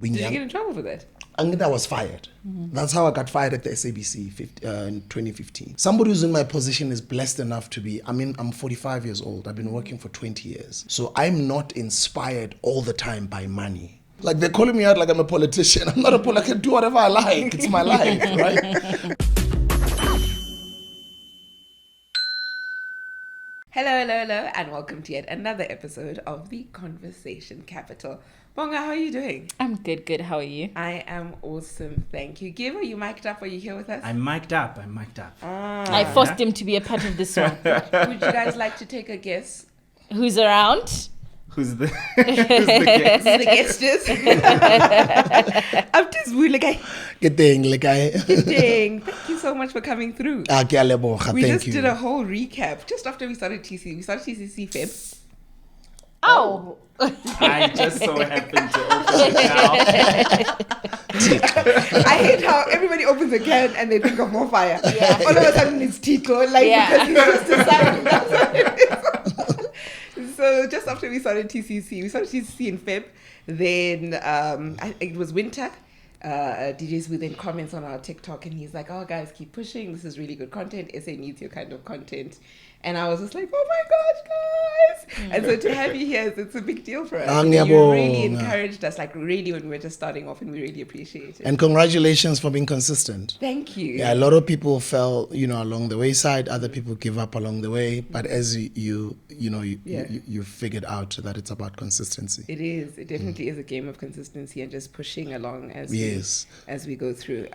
Did you get in trouble for that? And I was fired. That's how I got fired at the SABC in 2015. Somebody who's in my position is blessed enough to be, I'm 45 years old. I've been working for 20 years. So I'm not inspired all the time by money. Like they're calling me out like I'm a politician. I'm not a politician. I can do whatever I like. It's my life, right? Hello, and welcome to yet another episode of The Conversation Capital. Bonga, how are you doing? I'm good. How are you? I am awesome, thank you. Give, are you mic'd up? Are you here with us? I'm mic'd up. I forced him to be a part of this one. Would you guys like to take a guess? Who's around? Who's the guest? The guesters. I'm just Sbu, guy. Good thing, like I. Thank you so much for coming through. We Thank just you. did a whole recap just after we started TC. We started TCC Feb. Oh. I just so happened to open it now. I hate how everybody opens a can and they think of more fire. Yeah. All of a sudden it's Tito, like because he's just decided. That's what it is. So just after we started TCC in Feb. Then it was winter. DJ Sbu then comments on our TikTok and he's like, "Oh guys, keep pushing. This is really good content. SA needs your kind of content." And I was just like, "Oh my gosh, guys!" And so to have you here, it's a big deal for us. You really encouraged us, like really when we were just starting off, and we really appreciate it. And congratulations for being consistent. Thank you. Yeah, a lot of people fell, along the wayside. Other people give up along the way. But as you figured out that it's about consistency. It is. It definitely is a game of consistency and just pushing along as we go through.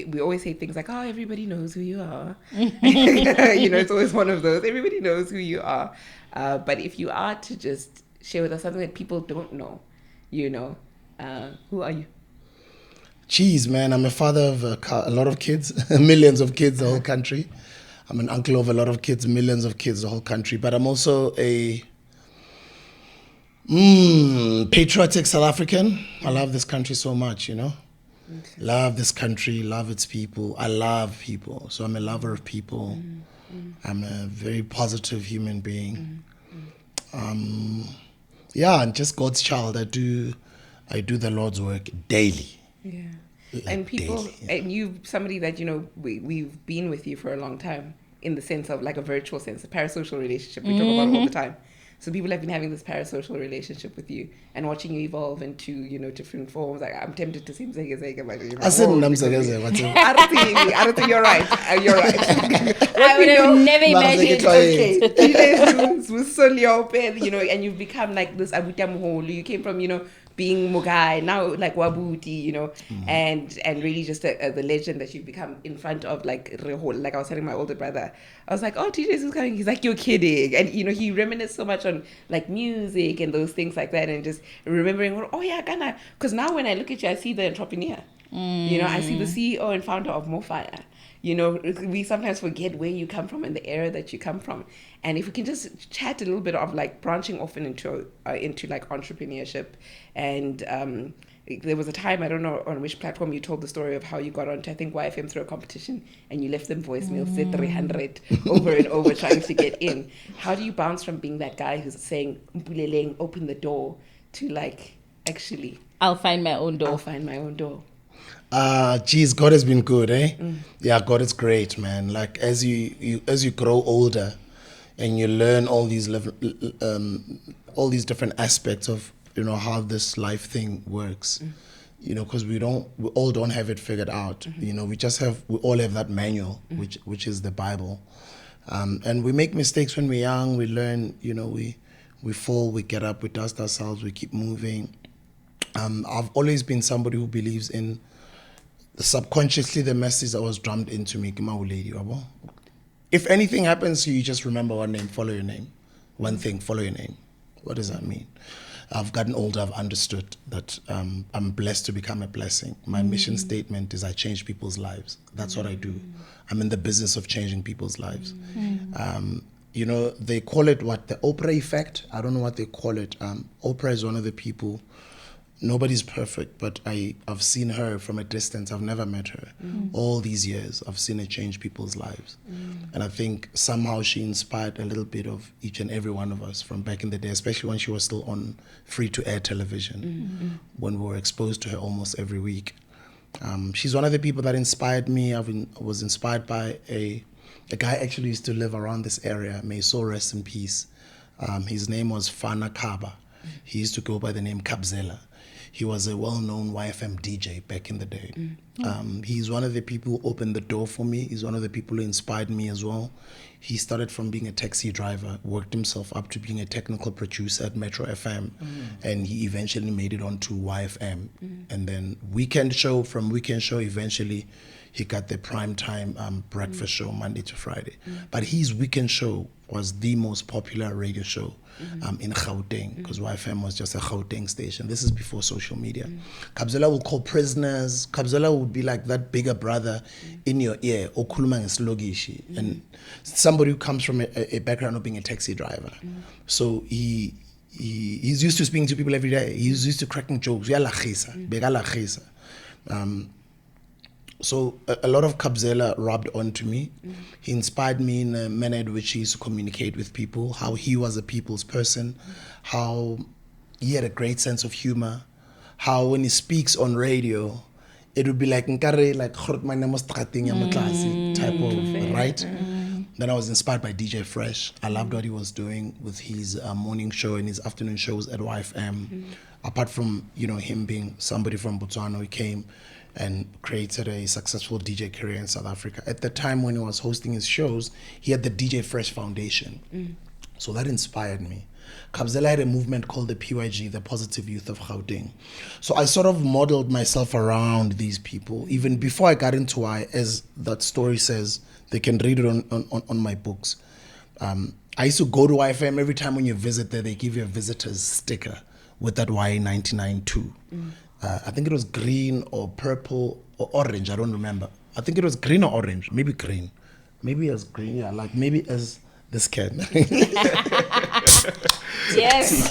We always say things like, "Oh, everybody knows who you are." It's always one of those. Everybody knows who you are. But if you are to just share with us something that people don't know, who are you? Jeez, man, I'm a father of a lot of kids, millions of kids, the whole country. I'm an uncle of a lot of kids, millions of kids, the whole country. But I'm also a patriotic South African. I love this country so much, Okay. Love this country, love its people. I love people. So I'm a lover of people. I'm a very positive human being. And just God's child. I do the Lord's work daily. Yeah. Like and people, daily, yeah. And you, somebody that, we've been with you for a long time in the sense of like a virtual sense, a parasocial relationship we talk about all the time. So people have been having this parasocial relationship with you and watching you evolve into, different forms. Like I'm tempted to say Mzegezege, but I said Namzegeze. I don't think you're right. You're right. I would have never imagined. Okay. DJ was so open, and you've become like this Abuta Muholu. You came from, being Mugai, now like Wabuti, and really just the legend that you've become in front of like Rehol. Like I was telling my older brother, I was like, "Oh, DJ is coming." He's like, "You're kidding," and he reminisced so much on like music and those things like that, and just remembering, "Oh yeah, Ghana." Because now when I look at you, I see the entrepreneur. I see the CEO and founder of Mofire. We sometimes forget where you come from and the era that you come from. And if we can just chat a little bit of like branching off into like entrepreneurship. And there was a time, I don't know on which platform, you told the story of how you got onto, I think, YFM through a competition and you left them voicemails, said 300 over and over trying to get in. How do you bounce from being that guy who's saying, "Mpuleleng, open the door," to like, actually, I'll find my own door. I'll find my own door. Geez, God has been good, eh? Yeah, God is great, man. Like as you grow older, and you learn all these different aspects of how this life thing works. Because we all don't have it figured out. We all have that manual, which is the Bible, and we make mistakes when we're young. We learn, we fall, we get up, we dust ourselves, we keep moving. I've always been somebody who believes in subconsciously the message that was drummed into me. If anything happens to you, just remember one name, follow your name. One thing, follow your name. What does that mean? I've gotten older, I've understood that I'm blessed to become a blessing. My mission statement is I change people's lives. That's what I do. I'm in the business of changing people's lives. They call it the Oprah Effect. I don't know what they call it. Oprah is one of the people, nobody's perfect, but I've seen her from a distance. I've never met her. All these years, I've seen her change people's lives. And I think somehow she inspired a little bit of each and every one of us from back in the day, especially when she was still on free-to-air television, when we were exposed to her almost every week. She's one of the people that inspired me. I was inspired by a guy actually used to live around this area. May his soul rest in peace. His name was Fana Kaba. He used to go by the name Kabzela. He was a well-known YFM DJ back in the day. He's one of the people who opened the door for me. He's one of the people who inspired me as well. He started from being a taxi driver, worked himself up to being a technical producer at Metro FM, and he eventually made it onto YFM. And then Weekend Show, from Weekend Show, eventually he got the prime time breakfast show Monday to Friday. But his Weekend Show was the most popular radio show in Gauteng, because YFM was just a Gauteng station. This is before social media. Kabzela will call prisoners. Kabzela would be like that bigger brother in your ear, okhuluma ngeslogishi, and somebody who comes from a background of being a taxi driver. So he's used to speaking to people every day. He's used to cracking jokes. So a lot of Kabzela rubbed onto me. He inspired me in a manner in which he used to communicate with people, how he was a people's person, how he had a great sense of humor, how when he speaks on radio, it would be like nkare like type of, right? Then I was inspired by DJ Fresh. I loved what he was doing with his morning show and his afternoon shows at YFM. Apart from, him being somebody from Botswana who came and created a successful DJ career in South Africa. At the time when he was hosting his shows, he had the DJ Fresh Foundation. So that inspired me. Kabzela had a movement called the PYG, the Positive Youth of Gauteng. So I sort of modeled myself around these people. Even before I got into why, as that story says, they can read it on my books. I used to go to YFM. Every time when you visit there, they give you a visitor's sticker with that Y99 too. I think it was green or purple or orange. I don't remember. I think it was green or orange. Maybe green. Maybe as green. Yeah, like maybe as this can. Yes.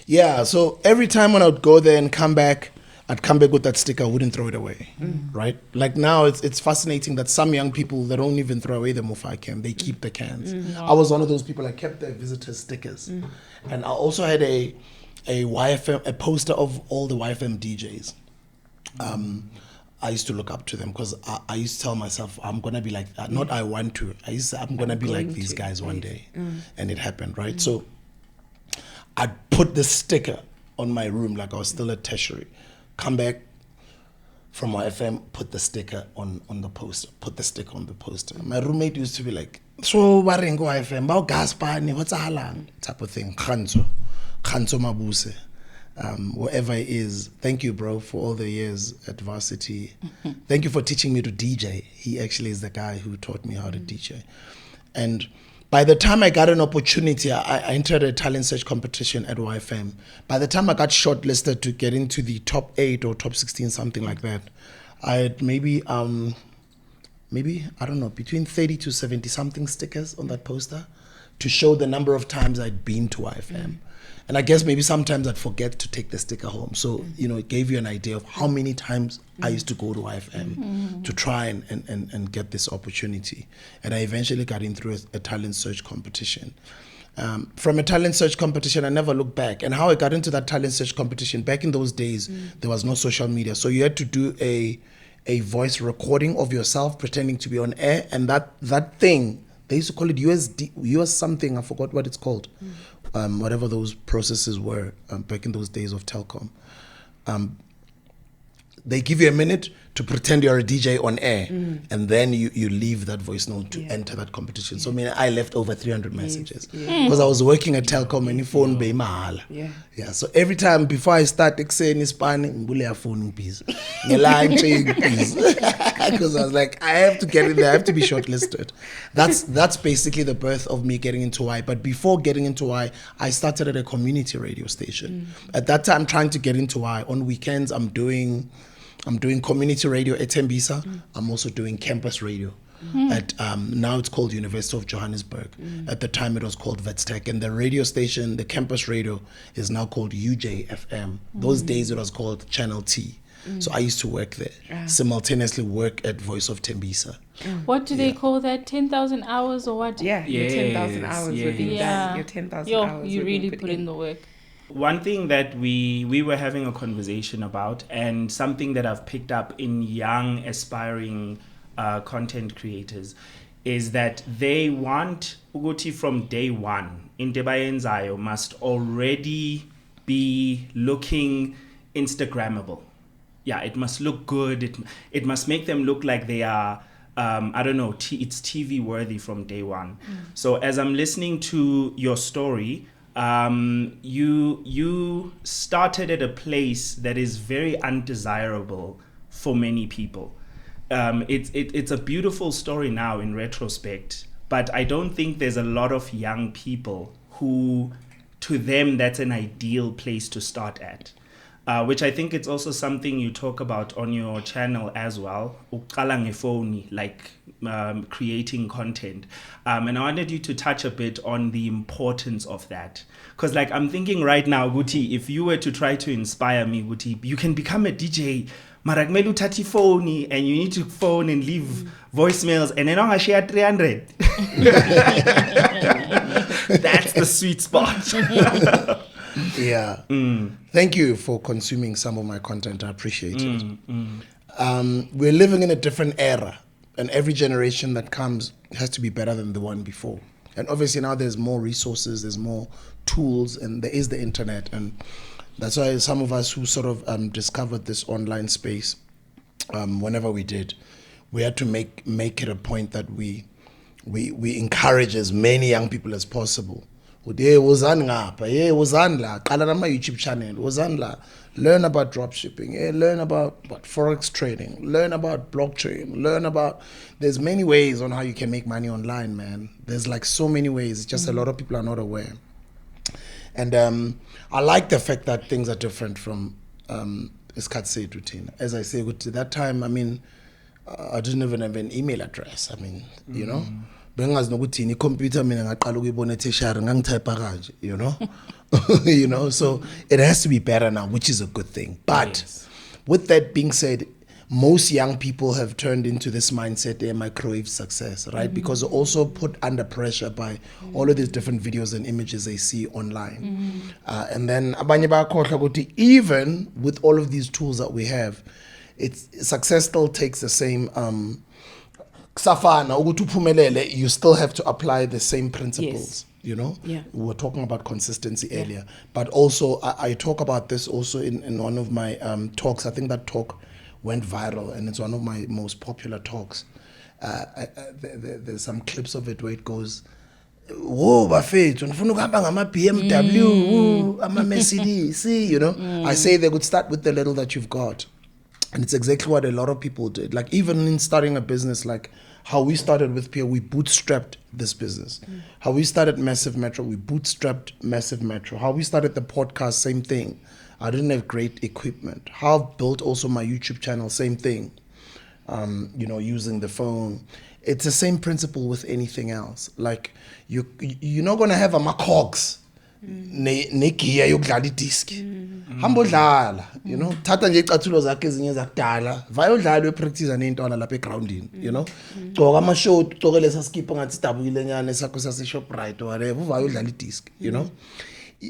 Yeah. So every time when I would go there and come back, I'd come back with that sticker. I wouldn't throw it away, right? Like now, it's fascinating that some young people, they don't even throw away the Mufai can. They keep the cans. I was one of those people. I kept the visitor stickers, and I also had a YFM, a poster of all the YFM DJs. I used to look up to them because I used to tell myself, I'm gonna be like, not I want to. I used to say, I'm gonna be like these guys one day, and it happened, right? So I'd put the sticker on my room like I was still at tertiary. Come back from YFM, put the sticker on the poster. Put the sticker on the poster. My roommate used to be like, so warengo YFM, bao gaspani, what's a halang? Type of thing. Khanzo Mabuse. Wherever he is. Thank you, bro, for all the years at Varsity. Thank you for teaching me to DJ. He actually is the guy who taught me how to DJ. And by the time I got an opportunity, I entered a talent search competition at YFM. By the time I got shortlisted to get into the top 8 or top 16, something like that, I had maybe, I don't know, between 30 to 70 something stickers on that poster to show the number of times I'd been to YFM. And I guess maybe sometimes I'd forget to take the sticker home. So, it gave you an idea of how many times I used to go to YFM to try and get this opportunity. And I eventually got in through a talent search competition. From a talent search competition, I never looked back. And how I got into that talent search competition, back in those days, there was no social media. So you had to do a voice recording of yourself pretending to be on air. And that thing, they used to call it US something, I forgot what it's called. Whatever those processes were back in those days of telecom. They give you a minute to pretend you're a DJ on air, and then you leave that voice note to enter that competition. So I left over 300 messages because I was working at telecom and phone be mahal. Yeah. So every time before I start saying Spanish, phone please, because I was like, I have to get in there. I have to be shortlisted. That's basically the birth of me getting into Y. But before getting into Y, I started at a community radio station. At that time, trying to get into Y. On weekends, I'm doing community radio at Tembisa. I'm also doing campus radio At now it's called University of Johannesburg. At the time it was called Vetstech, and the radio station, the campus radio, is now called UJFM. Those days it was called Channel T. So I used to work there, simultaneously work at Voice of Tembisa. What do they call that? 10,000 hours or what? Yeah, your 10,000 hours Yes, would be yes. done. Your 10,000 hours. You would really be put in the work. One thing that we were having a conversation about, and something that I've picked up in young aspiring content creators, is that they want Uguti from day one. Into bayenzayo must already be looking Instagrammable. Yeah, it must look good. It must make them look like they are, I don't know, it's TV worthy from day one. So as I'm listening to your story, you started at a place that is very undesirable for many people. It's a beautiful story now in retrospect, but I don't think there's a lot of young people who, to them, that's an ideal place to start at. Which I think it's also something you talk about on your channel as well, uqala ngefoni, like creating content. And I wanted you to touch a bit on the importance of that. Because like I'm thinking right now, Guti, if you were to try to inspire me, Guti, you can become a DJ, maragmelu tati phone, and you need to phone and leave voicemails, and then I share 300. That's the sweet spot. Yeah. Thank you for consuming some of my content. I appreciate it. We're living in a different era, and every generation that comes has to be better than the one before. And obviously now there's more resources, there's more tools, and there is the internet. And that's why some of us who sort of discovered this online space, whenever we did, we had to make it a point that we encourage as many young people as possible. Wozani la, qala nama YouTube channel, wozani la, learn about dropshipping, learn about forex trading, learn about blockchain, learn about, there's many ways on how you can make money online, man. There's like so many ways, it's just a lot of people are not aware. And I like the fact that things are different from isikhathi routine. As I say, at that time, I mean, I didn't even have an email address. I mean, you know, bengazi nokuthi ni computer mina ngaqala ukuyibona eteshari ngangitype kanje, you know. You know, so it has to be better now, which is a good thing. But with that being said, most young people have turned into this mindset they microwave success, right? Because they're also put under pressure by all of these different videos and images they see online. And then abanye bayakhohlwa ukuthi even with all of these tools that we have, success still takes the same kusafana ukuthi uphumelele, you still have to apply the same principles. You know, we were talking about consistency earlier, but also I talk about this also in one of my talks. I think that talk went viral, and it's one of my most popular talks. There's some clips of it where it goes, whoa, bafethu, ngifuna ukuhamba ngama BMW, ama Mercedes, see, you know. I say they could start with the little that you've got. And it's exactly what a lot of people did. Like even in starting a business, like how we started with Pierre, we bootstrapped this business. How we started Massive Metro, we bootstrapped Massive Metro. How we started the podcast, same thing. I didn't have great equipment. How I've built also my YouTube channel, same thing. You know, using the phone. It's the same principle with anything else. Like you're not gonna have a macogs. Negiya yokudlala idisk. Hamba udlala, you know, thatha nje icathulo zakhe ezinye zakudala, vaya udlala upractice nentwana lapha egroundini, you know. Gcoka ama show, ugcoke lesa skip ngathi sidabukile nyane sakho sase Shoprite or whatever, vaya udlala idisk, you know.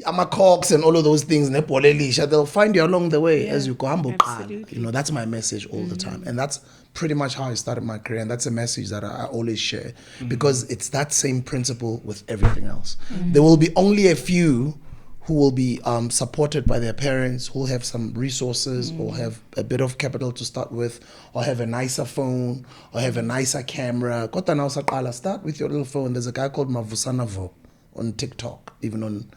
Ama cogs and all of those things, nebhola elisha, they'll find you along the way as you go. Hamba uqala. You know, that's my message all the time. And that's pretty much how I started my career, and that's a message that I always share, because it's that same principle with everything else. There will be only a few who will be supported by their parents, who will have some resources or have a bit of capital to start with, or have a nicer phone, or have a nicer camera. Kota na usaqala, start with your little phone. There's a guy called Mavusana Vo on TikTok, even on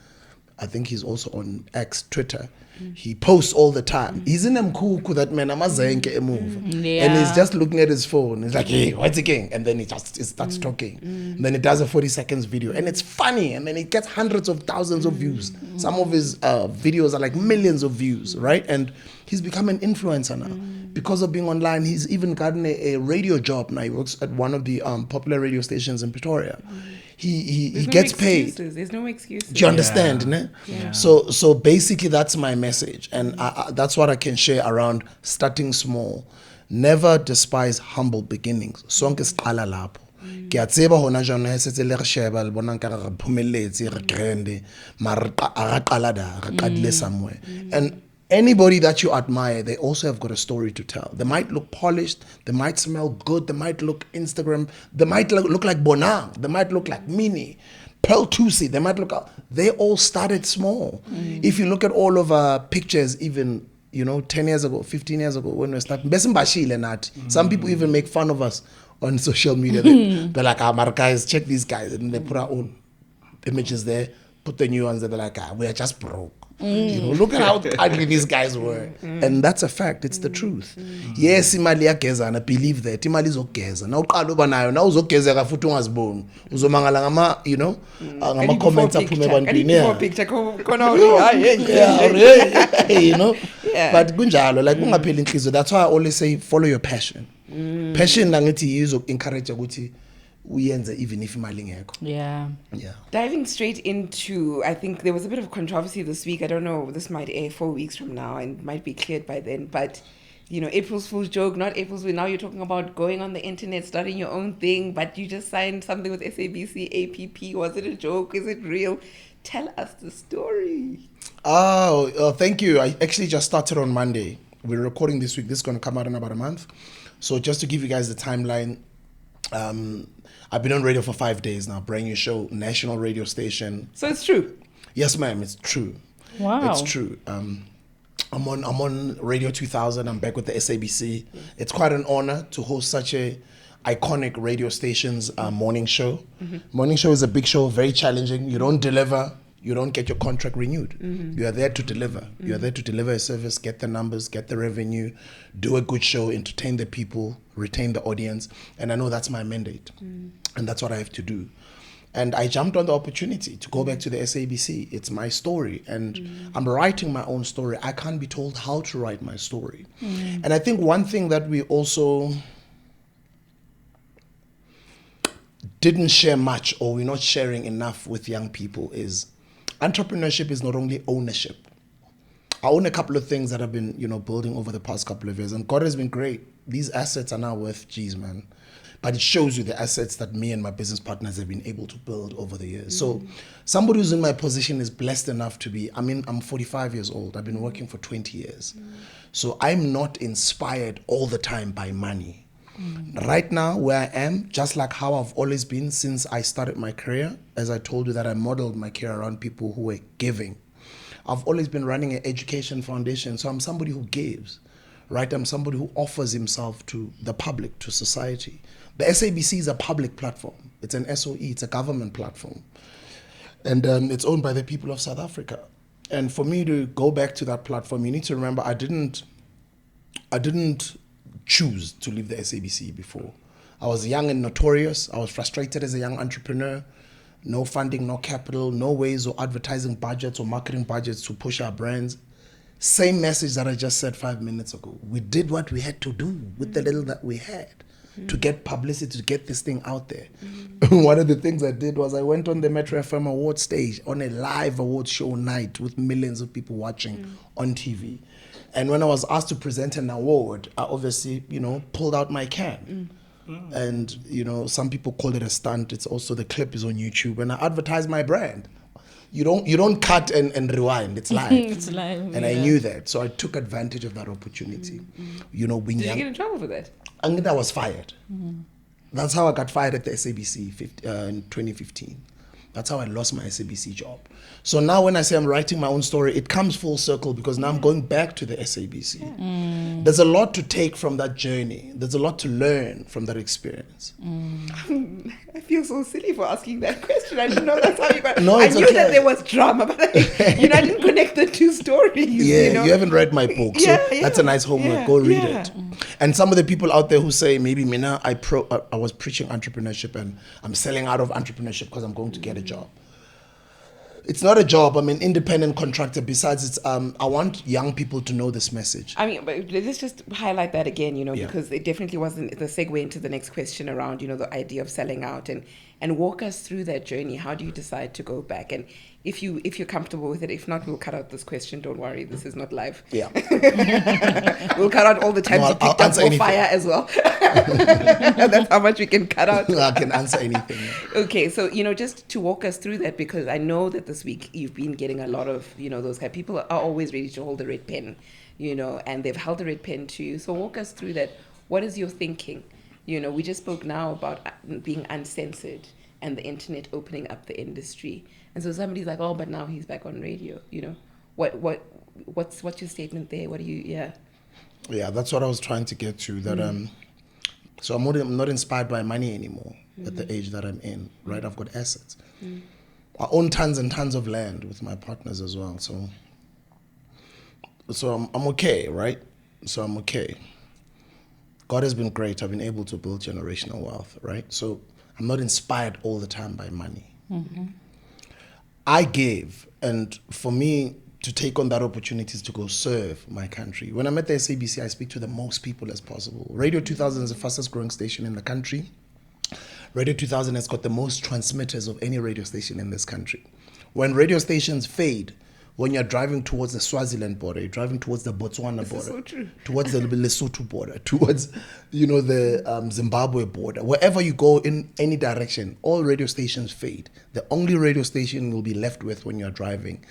I think he's also on X, Twitter. He posts all the time. He's in Mkuku, that man, and he's just looking at his phone. He's like, hey, what's it again? And then he starts talking. And then he does a 40 seconds video. And it's funny. And then he gets hundreds of thousands of views. Some of his videos are like millions of views, right? And he's become an influencer now. Because of being online, he's even gotten a radio job now. He works at one of the popular radio stations in Pretoria. He gets paid. There's no excuses. Do you understand? Yeah. Ne? Yeah. So basically that's my message, and that's what I can share around starting small. Never despise humble beginnings. Sonke siqala lapho. Ke a tseba hona jana he setse le re sheba le bona nka re phomelletse re grande mara a qala da re qadile somewhere. And anybody that you admire, they also have got a story to tell. They might look polished, they might smell good, they might look Instagram, they might look like Bonang, they might look like Minnie, Pearl Tusi, they might look out. They all started small. If you look at all of our pictures, even 10 years ago, 15 years ago, when we started, some people even make fun of us on social media. They're like, my guys, check these guys, and they put our own images there, put the new ones, and they're like, we are just broke. Look at how ugly these guys were. And that's a fact. It's the truth. Yes, imali yageza, believe that. Imali izogeza. Na uqala uba nayo, na uzogezeka futhi ungaziboni. Uzomangala ngama, ngama comments aphume ebantwini. But kunjalo, like ungapheli inhliziyo. That's why I always say follow your passion. Passion nangithi yizo encourage ukuthi uyenze even if imali ngekho. Yeah. Diving straight into, I think there was a bit of controversy this week. I don't know, this might air 4 weeks from now and might be cleared by then. But, April's Fool's joke, not April's Fool. Now you're talking about going on the internet, starting your own thing, but you just signed something with SABC, APP. Was it a joke? Is it real? Tell us the story. Oh, thank you. I actually just started on Monday. We're recording this week. This is going to come out in about a month. So just to give you guys the timeline, I've been on radio for 5 days now. Brand new show, national radio station. So it's true? Yes, ma'am. It's true. Wow. It's true. I'm on Radio 2000. I'm back with the SABC. It's quite an honor to host such a iconic radio station's morning show. Morning show is a big show, very challenging. You don't deliver, you don't get your contract renewed. You are there to deliver. You are there to deliver a service, get the numbers, get the revenue, do a good show, entertain the people, retain the audience. And I know that's my mandate. And that's what I have to do. And I jumped on the opportunity to go back to the SABC. It's my story. And I'm writing my own story. I can't be told how to write my story. And I think one thing that we also didn't share much, or we're not sharing enough with young people, is entrepreneurship is not only ownership. I own a couple of things that I've been, building over the past couple of years, and God has been great. These assets are now worth G's, man. But it shows you the assets that me and my business partners have been able to build over the years. So somebody who's in my position is blessed enough to be, I'm 45 years old. I've been working for 20 years. So I'm not inspired all the time by money. Right now, where I am, just like how I've always been since I started my career, as I told you that I modeled my career around people who were giving. I've always been running an education foundation, so I'm somebody who gives, right? I'm somebody who offers himself to the public, to society. The SABC is a public platform. It's an SOE, it's a government platform. And it's owned by the people of South Africa. And for me to go back to that platform, you need to remember I didn't choose to leave the SABC before. I was young and notorious. I was frustrated as a young entrepreneur. No funding, no capital, no ways or advertising budgets or marketing budgets to push our brands. Same message that I just said 5 minutes ago. We did what we had to do with the little that we had to get publicity, to get this thing out there. One of the things I did was I went on the Metro FM award stage on a live award show night with millions of people watching on TV. And when I was asked to present an award, I obviously, pulled out my can. And, some people call it a stunt. It's also, the clip is on YouTube. And I advertised my brand. You don't cut and rewind. It's live. It's live. And I knew that. So I took advantage of that opportunity. Did you get in trouble for that? And I was fired. That's how I got fired at the SABC in 2015. That's how I lost my SABC job. So now when I say I'm writing my own story, it comes full circle because now I'm going back to the SABC. There's a lot to take from that journey. There's a lot to learn from that experience. I feel so silly for asking that question. I didn't know that's how you got. No, I it's knew okay. that there was drama, but I didn't connect the two stories. Yeah, you haven't read my book, so that's a nice homework. Yeah, Go read yeah. it. And some of the people out there who say, maybe Mina, I was preaching entrepreneurship and I'm selling out of entrepreneurship because I'm going to get a job. It's not a job. I'm an independent contractor. Besides, it's I want young people to know this message. I mean, but let's just highlight that again, Yeah. because it definitely wasn't the segue into the next question around, the idea of selling out and walk us through that journey. How do you decide to go back? And if you're comfortable with it, if not, we'll cut out this question. Don't worry, this is not live. Yeah. We'll cut out all the times you picked up for fire as well. That's how much we can cut out. I can answer anything. Okay, so just to walk us through that, because I know that this week you've been getting a lot of those kind of people are always ready to hold the red pen, and they've held the red pen to you. So walk us through that. What is your thinking? We just spoke now about being uncensored and the internet opening up the industry, and so somebody's like, oh, but now he's back on radio. What's your statement there? What do you? Yeah, that's what I was trying to get to. That so I'm not inspired by money anymore at the age that I'm in. Right, I've got assets. I own tons and tons of land with my partners as well. So I'm okay, right? So I'm okay. God has been great. I've been able to build generational wealth, right? So I'm not inspired all the time by money. I gave, and for me to take on that opportunity is to go serve my country. When I'm at the SABC, I speak to the most people as possible. Radio 2000 is the fastest growing station in the country. Radio 2000 has got the most transmitters of any radio station in this country. When radio stations fade, when you're driving towards the Swaziland border, you're driving towards the Botswana border, so true. towards the Lesotho border, towards the Zimbabwe border, wherever you go in any direction, all radio stations fade. The only radio station you'll be left with when you're driving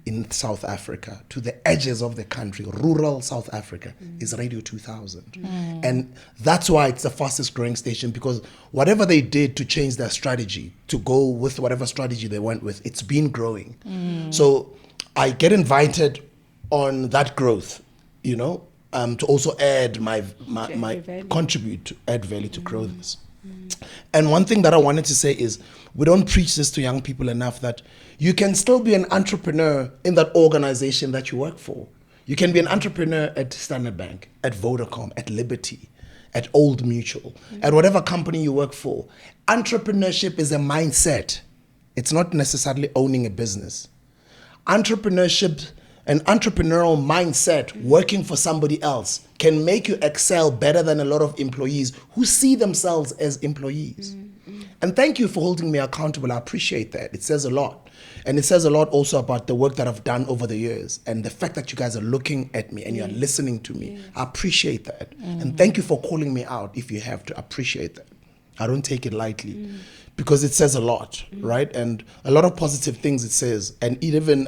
in South Africa, to the edges of the country, rural South Africa, is Radio 2000. And that's why it's the fastest growing station, because whatever they did to change their strategy, to go with whatever strategy they went with, it's been growing. So I get invited on that growth, to also add my contribute to add value to grow this. And one thing that I wanted to say is, we don't preach this to young people enough, that you can still be an entrepreneur in that organization that you work for. You can be an entrepreneur at Standard Bank, at Vodacom, at Liberty, at Old Mutual, at whatever company you work for. Entrepreneurship is a mindset. It's not necessarily owning a business. Entrepreneurship, an entrepreneurial mindset, working for somebody else, can make you excel better than a lot of employees who see themselves as employees. And thank you for holding me accountable. I appreciate that. It says a lot. And it says a lot also about the work that I've done over the years, and the fact that you guys are looking at me and you're listening to me. I appreciate that. And thank you for calling me out if you have to. Appreciate that. I don't take it lightly. Because it says a lot, right? And a lot of positive things it says. And it even,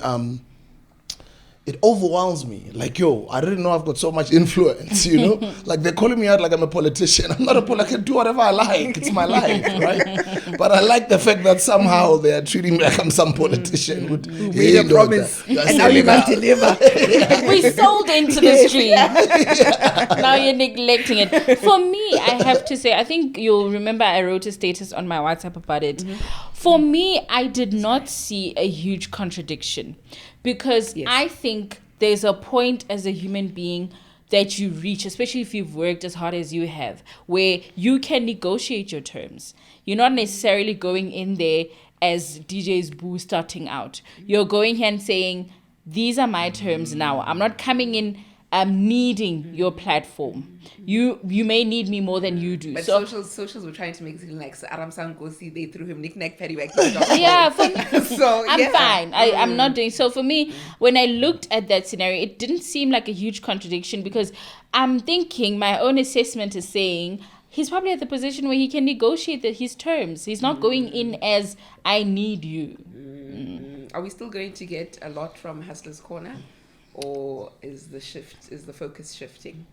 it overwhelms me. Like, I didn't know I've got so much influence, Like, they're calling me out like I'm a politician. I'm not a politician. I can do whatever I like. It's my life, right? But I like the fact that somehow they are treating me like I'm some politician who made a promise. And now you must deliver. We sold into the stream. Now you're neglecting it. For me, I have to say, I think you'll remember I wrote a status on my WhatsApp about it. For me, I did not see a huge contradiction, because I think there's a point as a human being that you reach, especially if you've worked as hard as you have, where you can negotiate your terms. You're not necessarily going in there as DJ Sbu starting out. You're going here and saying, these are my terms now. I'm not coming in needing your platform. You may need me more than you do. But so socials were trying to make it seem like Aram Sangosi, they threw him knick-knack paddywhack. Yeah, for me, so I'm fine. I'm not doing so. For me, when I looked at that scenario, it didn't seem like a huge contradiction, because I'm thinking my own assessment is saying he's probably at the position where he can negotiate his terms. He's not going in as I need you. Are we still going to get a lot from Hustler's Corner? Or is the focus shifting?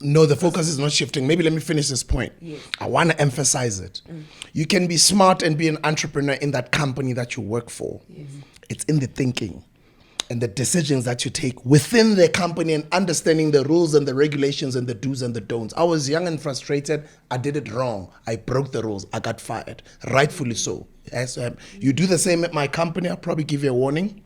No, the focus is not shifting. Maybe let me finish this point. Yes. I want to emphasize it. You can be smart and be an entrepreneur in that company that you work for. Yes. It's in the thinking and the decisions that you take within the company and understanding the rules and the regulations and the do's and the don'ts. I was young and frustrated. I did it wrong. I broke the rules. I got fired. Rightfully so. As you do the same at my company, I'll probably give you a warning.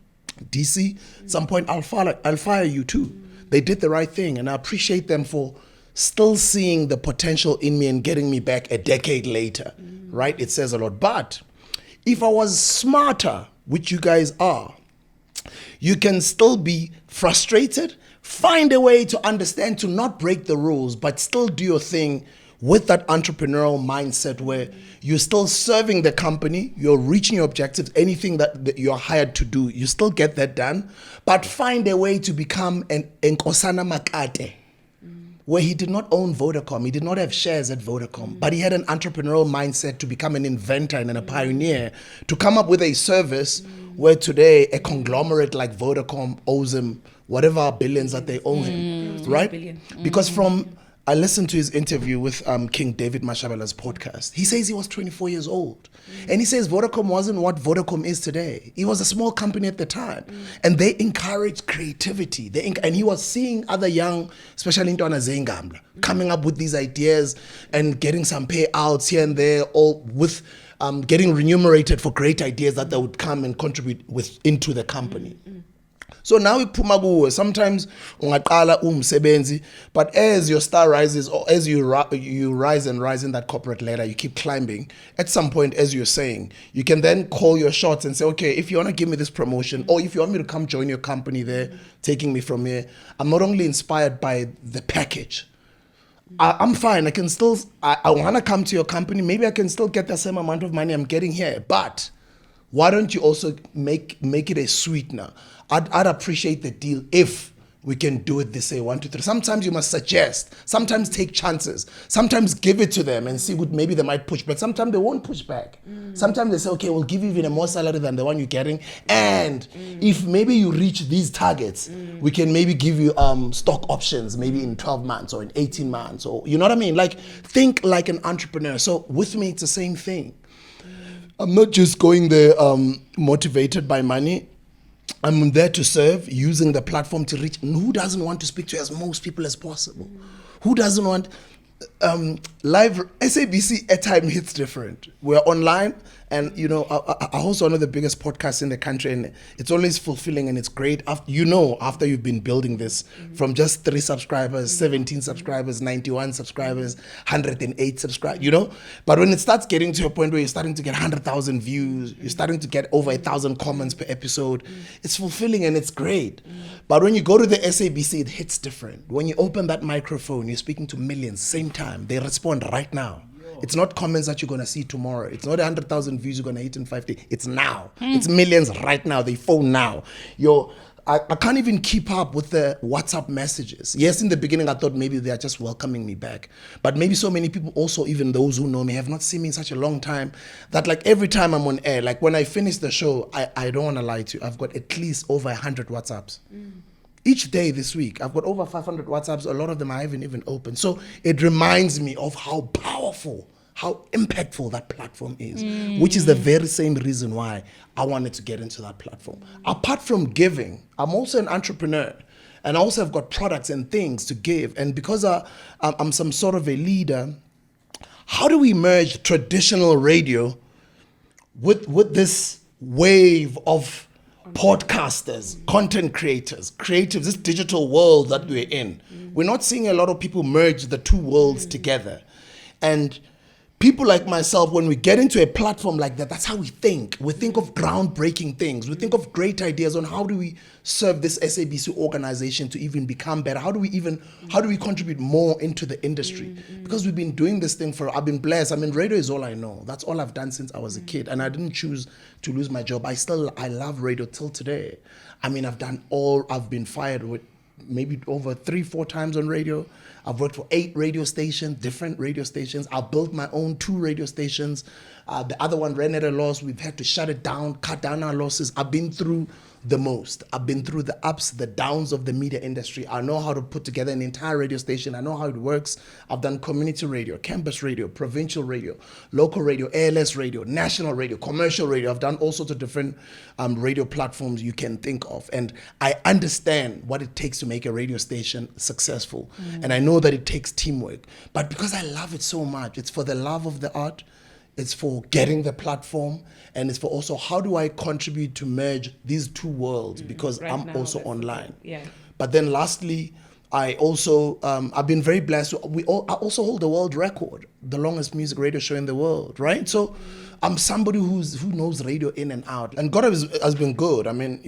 DC, at some point I'll fire you too. They did the right thing, and I appreciate them for still seeing the potential in me and getting me back a decade later, right? It says a lot. But if I was smarter, which you guys are, you can still be frustrated, find a way to understand, to not break the rules, but still do your thing with that entrepreneurial mindset where you're still serving the company, you're reaching your objectives, anything that you're hired to do, you still get that done, but find a way to become an Nkosana Makate, where he did not own Vodacom, he did not have shares at Vodacom, but he had an entrepreneurial mindset to become an inventor and a pioneer, to come up with a service where today a conglomerate like Vodacom owes him whatever billions that they owe him, right? Billion. Because I listened to his interview with King David Mashabala's podcast. He says he was 24 years old. And he says Vodacom wasn't what Vodacom is today. It was a small company at the time. And they encouraged creativity. And he was seeing other young, especially Ntwana Zengambla, coming up with these ideas and getting some payouts here and there, all with getting remunerated for great ideas that they would come and contribute into the company. So now iphuma kuwe. Sometimes ungaqala umsebenzi, but as your star rises, or as you rise and rise in that corporate ladder, you keep climbing. At some point, as you're saying, you can then call your shots and say, okay, if you want to give me this promotion, or if you want me to come join your company there, taking me from here, I'm not only inspired by the package. I'm fine. I can still, I want to come to your company. Maybe I can still get the same amount of money I'm getting here, but why don't you also make it a sweetener? I'd appreciate the deal if we can do it this way, 1, 2, 3. Sometimes you must suggest, sometimes take chances, sometimes give it to them and see what maybe they might push back. Sometimes they won't push back. Sometimes they say, okay, we'll give you even a more salary than the one you're getting. And if maybe you reach these targets, we can maybe give you stock options, maybe in 12 months or in 18 months. Or you know what I mean? Like, think like an entrepreneur. So with me, it's the same thing. I'm not just going there motivated by money. I'm there to serve, using the platform to reach. And who doesn't want to speak to as most people as possible? Who doesn't want live? SABC at time hits different. We're online, and I host one of the biggest podcasts in the country, and it's always fulfilling and it's great. After you've been building this from just 3 subscribers, 17 subscribers, 91 subscribers, 108 subscribers, But when it starts getting to a point where you're starting to get 100,000 views, you're starting to get over 1,000 comments per episode, it's fulfilling and it's great. But when you go to the SABC, it hits different. When you open that microphone, you're speaking to millions, same time. They respond right now. It's not comments that you're going to see tomorrow. It's not 100,000 views you're going to hit in 5 days. It's now. It's millions right now. They phone now. I can't even keep up with the WhatsApp messages. Yes, in the beginning, I thought maybe they are just welcoming me back. But maybe so many people also, even those who know me, have not seen me in such a long time that like every time I'm on air, like when I finish the show, I don't want to lie to you, I've got at least over 100 WhatsApps. Each day this week, I've got over 500 WhatsApps. A lot of them I haven't even opened. So it reminds me of how powerful, how impactful that platform is, which is the very same reason why I wanted to get into that platform. Apart from giving, I'm also an entrepreneur, and I also have got products and things to give. And because I'm some sort of a leader, how do we merge traditional radio with this wave of podcasters, content creators, creatives, this digital world that we're in? We're not seeing a lot of people merge the two worlds together. And people like myself, when we get into a platform like that, that's how we think. We think of groundbreaking things. We think of great ideas on how do we serve this SABC organization to even become better? How do we contribute more into the industry? Because we've been doing this thing I've been blessed. I mean, radio is all I know. That's all I've done since I was a kid. And I didn't choose to lose my job. I love radio till today. I mean, I've been fired with maybe over 3-4 times on radio. I've worked for 8 radio stations, different radio stations. I've built my own 2 radio stations. The other one ran at a loss. We've had to shut it down, cut down our losses. I've been through the most. I've been through the ups, the downs of the media industry. I know how to put together an entire radio station. I know how it works. I've done community radio, campus radio, provincial radio, local radio, ALS radio, national radio, commercial radio. I've done all sorts of different radio platforms you can think of. And I understand what it takes to make a radio station successful. And I know that it takes teamwork. But because I love it so much, it's for the love of the art, it's for getting the platform, and it's for also how do I contribute to merge these two worlds, because Right I'm now, also that's online. Yeah. But then lastly, I also, I've been very blessed. I also hold the world record, the longest music radio show in the world, right? So I'm somebody who knows radio in and out. And God has been good. I mean,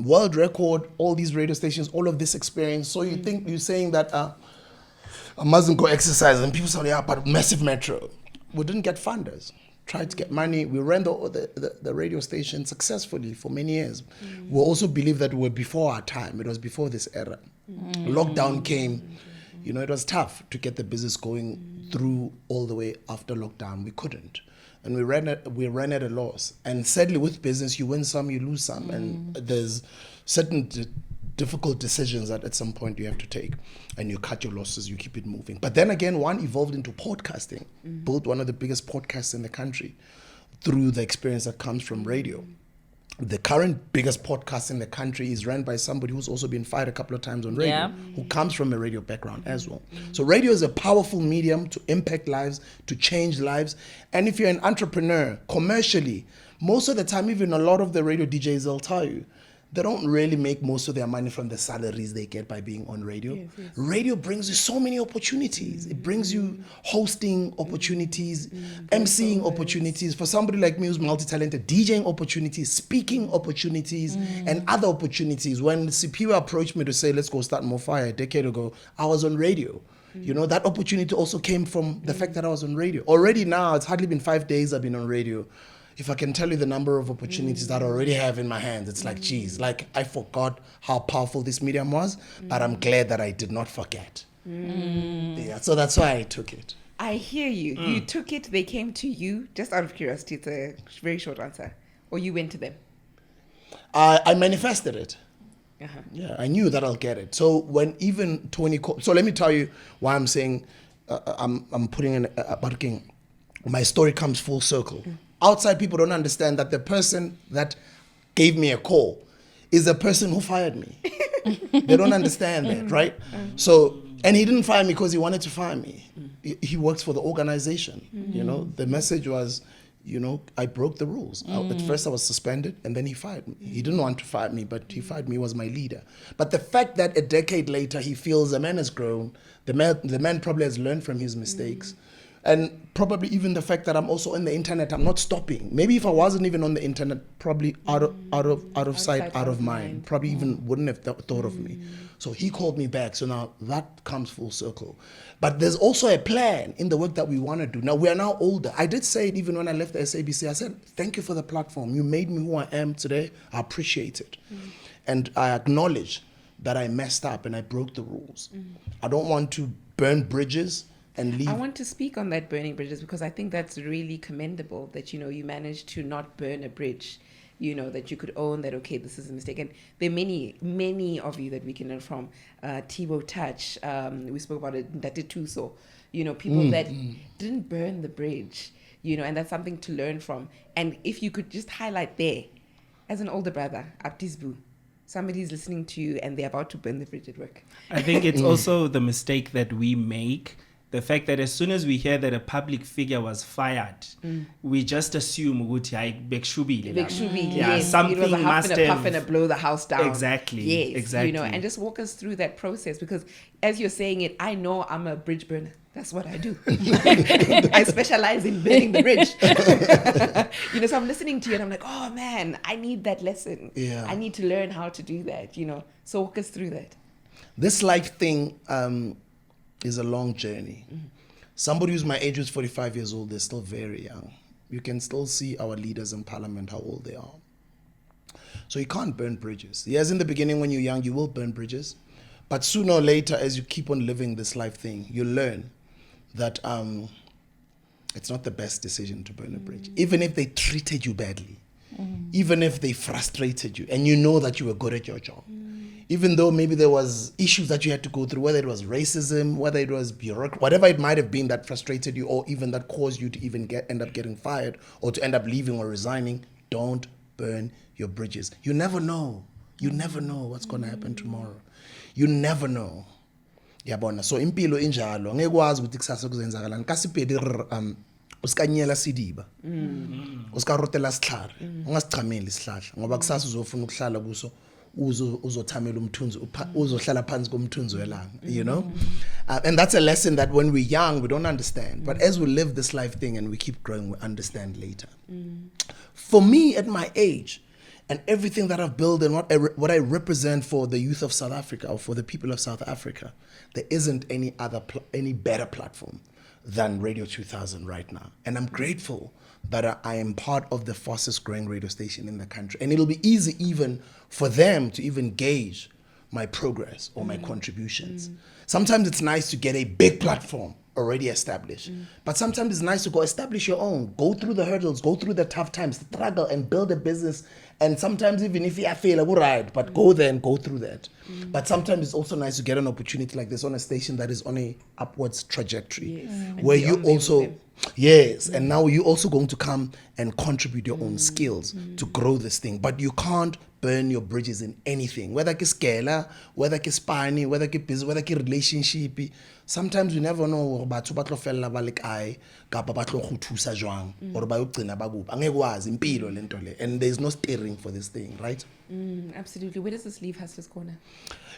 world record, all these radio stations, all of this experience. So you think you're saying that I mustn't go exercise, and people say, yeah, but massive metro. We didn't get funders. Tried to get money. We ran the radio station successfully for many years. We also believe that we were before our time. It was before this era. Lockdown came. It was tough to get the business going through all the way after lockdown. We couldn't. And we ran at a loss. And sadly, with business, you win some, you lose some. And there's certain difficult decisions that at some point you have to take, and you cut your losses, you keep it moving. But then again, one evolved into podcasting, built one of the biggest podcasts in the country through the experience that comes from radio. The current biggest podcast in the country is run by somebody who's also been fired a couple of times on radio, who comes from a radio background as well. So radio is a powerful medium to impact lives, to change lives. And if you're an entrepreneur, commercially, most of the time, even a lot of the radio DJs, they'll tell you, they don't really make most of their money from the salaries they get by being on radio. Yes. Radio brings you so many opportunities. It brings you hosting opportunities, emceeing opportunities. For somebody like me who's multi-talented, DJing opportunities, speaking opportunities, and other opportunities. When CPU approached me to say, let's go start More Fire a decade ago, I was on radio. That opportunity also came from the fact that I was on radio. Already now, it's hardly been 5 days I've been on radio. If I can tell you the number of opportunities that I already have in my hands, it's like, geez, like I forgot how powerful this medium was, but I'm glad that I did not forget. Yeah, so that's why I took it. I hear you. You took it, they came to you, just out of curiosity, it's a very short answer, or you went to them? I manifested it. Yeah, I knew that I'll get it. So when even Tony, so let me tell you why I'm saying, I'm putting in barking. My story comes full circle. Outside people don't understand that the person that gave me a call is the person who fired me. They don't understand that, right? So, and he didn't fire me because he wanted to fire me. He works for the organization. The message was, I broke the rules. At first I was suspended, and then he fired me. He didn't want to fire me, but he fired me, was my leader. But the fact that a decade later he feels the man has grown, the man probably has learned from his mistakes. And probably even the fact that I'm also on the internet, I'm not stopping. Maybe if I wasn't even on the internet, probably out of sight, out of mind, probably even wouldn't have thought of me. So he called me back. So now that comes full circle. But there's also a plan in the work that we want to do. Now we are now older. I did say it even when I left the SABC. I said, thank you for the platform. You made me who I am today. I appreciate it. And I acknowledge that I messed up and I broke the rules. I don't want to burn bridges and leave. I want to speak on that burning bridges, because I think that's really commendable that, you managed to not burn a bridge, that you could own that, okay, this is a mistake. And there are many of you that we can learn from. Tibo Touch, we spoke about it, that did too. So, people that didn't burn the bridge, and that's something to learn from. And if you could just highlight there, as an older brother, Sbu, somebody's listening to you and they're about to burn the bridge at work. I think it's also the mistake that we make. The fact that as soon as we hear that a public figure was fired, we just assume yes. Something it was a huff must and a puff and a blow the house down. Exactly. Yes. Exactly. And just walk us through that process, because as you're saying it, I know I'm a bridge burner. That's what I do. I specialize in burning the bridge. So I'm listening to you and I'm like, oh man, I need that lesson. Yeah. I need to learn how to do that. So walk us through that. This life thing is a long journey. Somebody who's my age, who's 45 years old, they're still very young. You can still see our leaders in parliament, how old they are. So you can't burn bridges. Yes, in the beginning when you're young, you will burn bridges. But sooner or later, as you keep on living this life thing, you learn that it's not the best decision to burn a bridge. Even if they treated you badly, even if they frustrated you and you know that you were good at your job. Even though maybe there was issues that you had to go through, whether it was racism, whether it was bureaucracy, whatever it might have been that frustrated you, or even that caused you to even end up getting fired or to end up leaving or resigning, don't burn your bridges. You never know. You never know what's going to happen tomorrow. You never know. Yabona. So impilo injalo ngeke kwazi ukuthi kusasa kuzenzakalani. Kasipedi usikanyela sidiba. Usikarotela sihlahla. Ungasichameli isihlahla ngoba kusasa uzofuna ukuhlala kuso. Uzothamela umthunzi uzohlala phansi komthunzi welanga, you know. And that's a lesson that when we're young we don't understand, but as we live this life thing and we keep growing, we understand later. For me at my age and everything that I've built and what I represent for the youth of South Africa or for the people of South Africa, there isn't any better platform than Radio 2000 right now, and I'm grateful that I am part of the fastest growing radio station in the country. And it'll be easy even for them to even gauge my progress or my contributions. Sometimes it's nice to get a big platform already established, but sometimes it's nice to go establish your own, go through the hurdles, go through the tough times, struggle and build a business. And sometimes even if you fail, we'll ride, but go there and go through that. But sometimes it's also nice to get an opportunity like this on a station that is on a upwards trajectory, where you also, and now you're also going to come and contribute your own skills to grow this thing. But you can't burn your bridges in anything, whether it's scala, whether it's spani, whether it's business, whether it's relationship. Sometimes we never know batho ba tlo fella ba le kae kapa ba tlo go thusa jwang or ba yogcina ba kuba angeke wazi impilo lento le, and there's no steering for this thing, right? Absolutely. Where does this leave Hustlers Corner?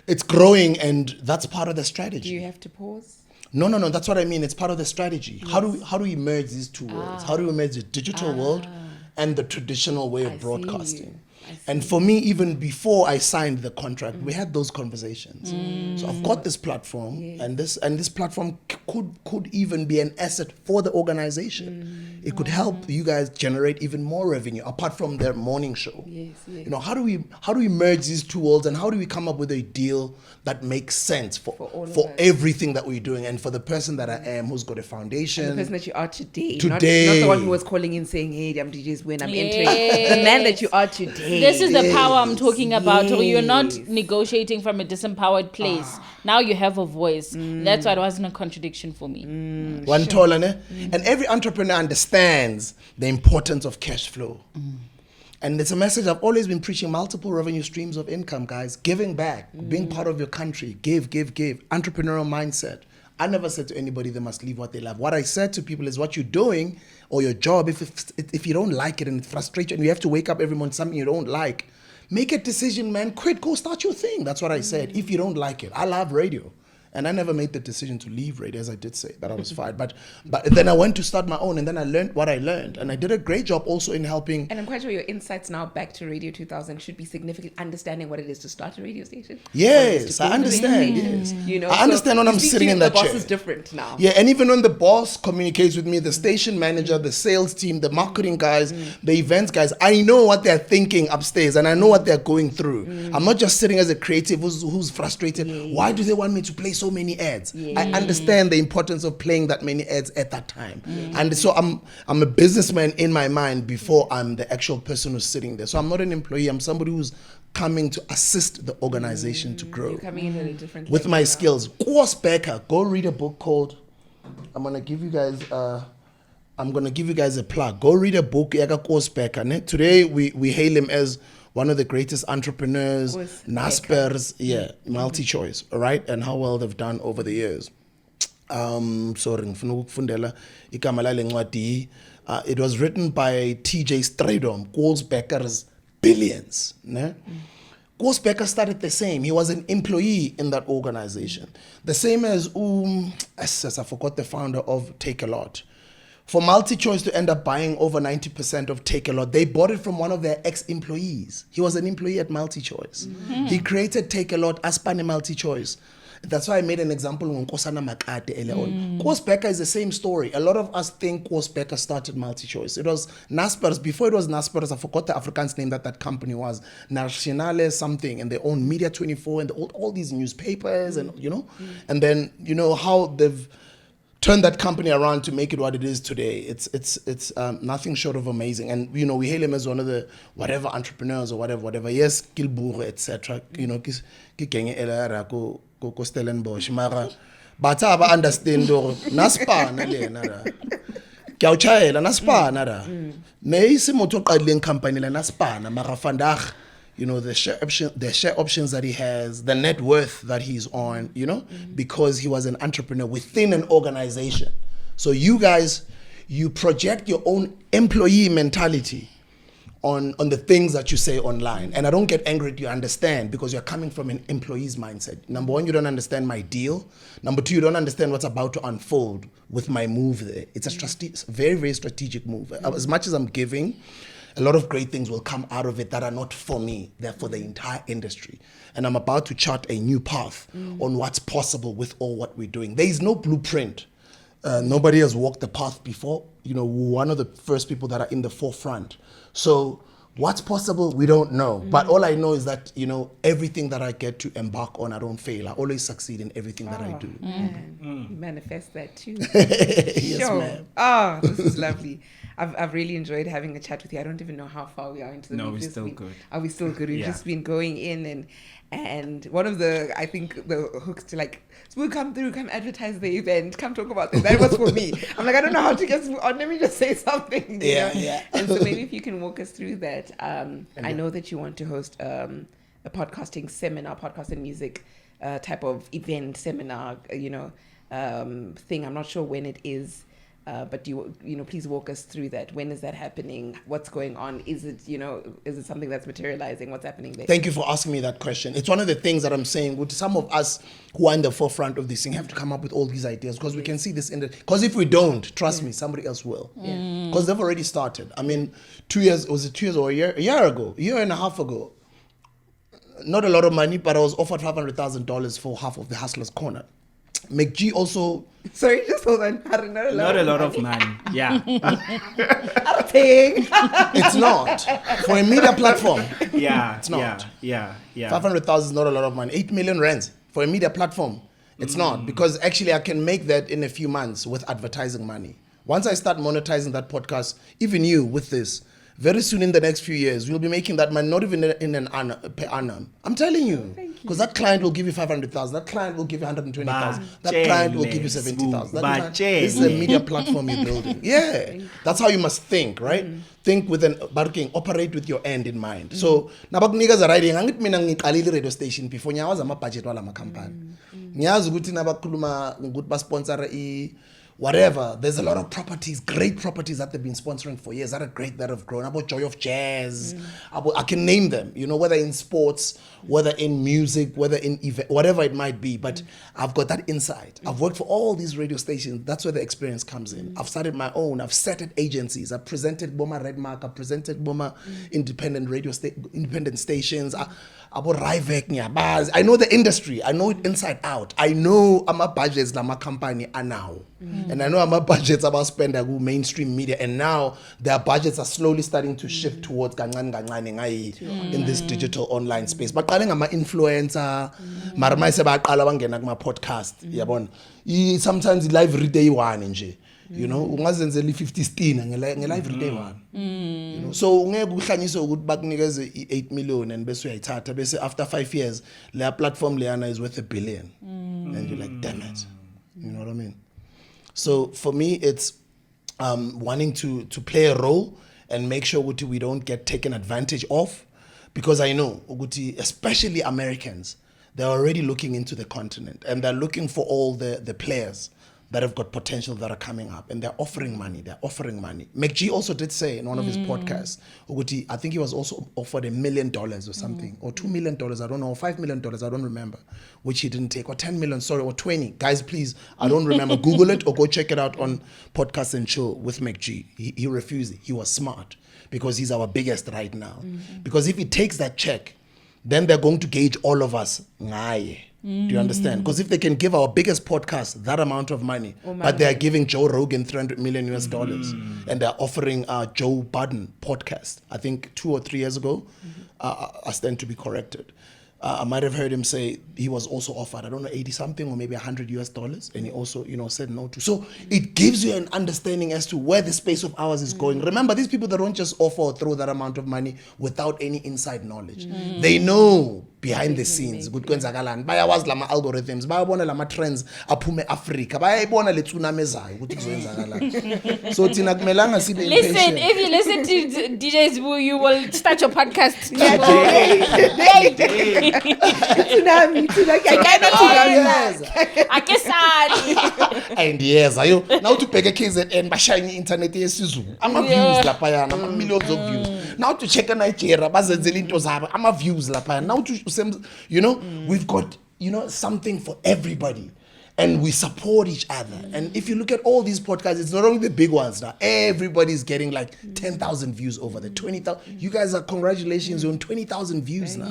It's growing, and that's part of the strategy. Do you have to pause? No, that's what I mean. It's part of the strategy. Yes. How do we merge these two worlds? How do we merge the digital world and the traditional way of broadcasting? And for me, even before I signed the contract, we had those conversations. So I've got this platform, and this platform could even be an asset for the organization. It could help you guys generate even more revenue apart from their morning show. Yes. You know, how do we merge these two worlds, and how do we come up with a deal that makes sense for everything that we're doing, and for the person that I am, who's got a foundation, and the person that you are today. Not the one who was calling in saying, "Hey, I'm DJ Sbu and I'm entering." The man that you are today. This is the power I'm talking about. Or you're not negotiating from a disempowered place. Now you have a voice. That's why it wasn't a contradiction for me. And every entrepreneur understands the importance of cash flow. And it's a message I've always been preaching: multiple revenue streams of income, guys. Giving back, being part of your country, give. Entrepreneurial mindset. I never said to anybody they must leave what they love. What I said to people is what you're doing or your job, if you don't like it and it frustrates you and you have to wake up every morning something you don't like, make a decision, man. Quit, go start your thing. That's what I said. If you don't like it. I love radio. And I never made the decision to leave radio, as I did say that I was fired. But then I went to start my own, and then I learned what I learned. And I did a great job also in helping. And I'm quite sure your insights now back to Radio 2000 should be significant, understanding what it is to start a radio station. Yes, I understand. Yes. You know, I understand when I'm sitting in that chair. The boss is different now. Yeah, and even when the boss communicates with me, the station manager, the sales team, the marketing guys, the events guys, I know what they're thinking upstairs, and I know what they're going through. I'm not just sitting as a creative who's frustrated. Why do they want me to play so many ads? I understand the importance of playing that many ads at that time. And so I'm a businessman in my mind before I'm the actual person who's sitting there. So I'm not an employee. I'm somebody who's coming to assist the organization to grow. You're coming in at a different with my skills. Koos Becker, go read a book called, I'm gonna give you guys a plug. Go read a book, Yaga Koos Becker. Today we hail him as one of the greatest entrepreneurs, Naspers, multi-choice, all right, and how well they've done over the years. It was written by TJ Stradom, Koos Becker's Billions. Koos Becker started the same. He was an employee in that organization. The same as I forgot the founder of Take a Lot. For MultiChoice to end up buying over 90% of Take a Lot, they bought it from one of their ex-employees. He was an employee at MultiChoice. He created Take a Lot as Pane MultiChoice. That's why I made an example on Nkosana Makate earlier on. Koos Becker is the same story. A lot of us think Koos Becker started MultiChoice. It was Naspers. Before it was Naspers, I forgot the Afrikaans name that company was. Nationale something, and they own Media 24 and all these newspapers, and you know. And then, you know, how they've turned that company around to make it what it is today. It's nothing short of amazing. And you know, we hail him as one of the whatever entrepreneurs or whatever. Yes, Kilbure, etc. You know, ko Stellenbosch, mara but I understand naspana lena ra. Ke a utshayela naspana ra. Ne ise motho qadileng company la naspana mara vandag, you know, the share options that he has, the net worth that he's on, you know, because he was an entrepreneur within an organization. So you guys, you project your own employee mentality on the things that you say online. And I don't get angry at you, understand, because you're coming from an employee's mindset. Number one, you don't understand my deal. Number two, you don't understand what's about to unfold with my move there. It's a very, very strategic move. As much as I'm giving, a lot of great things will come out of it that are not for me. They're for the entire industry. And I'm about to chart a new path on what's possible with all what we're doing. There is no blueprint. Nobody has walked the path before. You know, we're one of the first people that are in the forefront. So what's possible, we don't know. But all I know is that, you know, everything that I get to embark on, I don't fail. I always succeed in everything that I do. Man. You manifest that too. Yes, sure. ma'am. This is lovely. I've really enjoyed having a chat with you. I don't even know how far we are into the No, week. we're Just still been- good. Are we still good? We've Yeah. just been going in and one of the, I think the hooks to like, Sbu, come through, come advertise the event, come talk about this. That was for me. I'm like, I don't know how to get Sbu on. Let me just say something. You know? Yeah. And so maybe if you can walk us through that. I know that you want to host a podcasting seminar, podcast and music type of event seminar, you know, thing. I'm not sure when it is. But you know, please walk us through that. When is that happening? What's going on? Is it something that's materializing? What's happening there? Thank you for asking me that question. It's one of the things that I'm saying. With some of us who are in the forefront of this thing, have to come up with all these ideas because we can see this in the. Because if we don't, trust me, somebody else will. Because they've already started. I mean, 2 years, was it 2 years or a year ago, a year and a half ago? Not a lot of money, but I was offered $500,000 for half of the Hustlers Corner. McG also. Sorry, just hold on. Not a lot of money. Yeah. It's not for a media platform. Yeah. It's not. Yeah. 500,000 is not a lot of money. 8 million rands for a media platform. It's not, because actually I can make that in a few months with advertising money. Once I start monetizing that podcast, even you with this, very soon in the next few years, we'll be making that money, not even in an annum, per annum. I'm telling you. Because that client will give you 500,000. That client will give you 120,000. That client will give you 70,000. This is a media platform you're building. Yeah. That's how you must think, right? Think with operate with your end in mind. So, nabakuniga za riding, angit mina ngiqalile radio station before nyawaza ama budget wala ma company. Ngiyazi ukuthi nabakhuluma ukuthi ba sponsor whatever. There's a lot of properties, great properties that they've been sponsoring for years that have grown. About Joy of Jazz, I can name them, you know, whether in sports, whether in music, whether in event, whatever it might be. But I've got that insight. I've worked for all these radio stations. That's where the experience comes in. I've started my own. I've started agencies. I've presented Boma Redmark. I've presented Boma independent independent stations. I know the industry. I know it inside out. I know my budgets that my company are now. And I know my budgets about spend mainstream media. And now their budgets are slowly starting to shift towards in this digital online space. But I'm an influencer. My podcast. Sometimes live every day one. You know, ungazenzela 50 nge-live everyday one. You know, so ungeke uhlanyise ukuthi bakunikeze 8 million and bese uyayithatha bese after 5 years leya platform leyana is worth $1 billion. And you're like, damn it. You know what I mean? So for me, it's wanting to play a role and make sure we don't get taken advantage of, because I know especially Americans, they're already looking into the continent and they're looking for all the players that have got potential that are coming up, and they're offering money. McG also did say in one of his podcasts, I think he was also offered $1 million or something, or $2 million, I don't know, or $5 million, I don't remember, which he didn't take, or 10 million, sorry, or 20. Guys, please, I don't remember. Google it or go check it out on Podcast and Chill with McG. He refused it. He was smart because he's our biggest right now. Because if he takes that check, then they're going to gauge all of us. Do you understand? Because if they can give our biggest podcast that amount of money, but they're giving Joe Rogan $300 million and they're offering Joe Budden podcast, I think 2 or 3 years ago, I stand to be corrected. I might have heard him say he was also offered, I don't know, 80 something or maybe $100, and he also, said no to. So it gives you an understanding as to where the space of hours is going. Remember, these people, they don't just offer or throw that amount of money without any inside knowledge. They know behind the scenes ukuthi kwenzakalani, bayawazi lama algorithms, bayabona lama trends aphume Africa, bayayibona le tsunami ezayo ukuthi kuzoyenzakalani. So thina kumelanga sibe Listen, impatient. if you listen to DJ Sbu, you will start your podcast. Tsunami, And yes, ayo now to bheka KZN bashayini internet yesizulu ama views lapha yana, ama millions of views. Now to check Nigeria bazenzela into zabo ama views lapha. Now to we've got something for everybody. And we support each other. And if you look at all these podcasts, it's not only the big ones now. Everybody's getting like 10,000 views over there. 20,000. You guys are, congratulations, you're on 20,000 views now.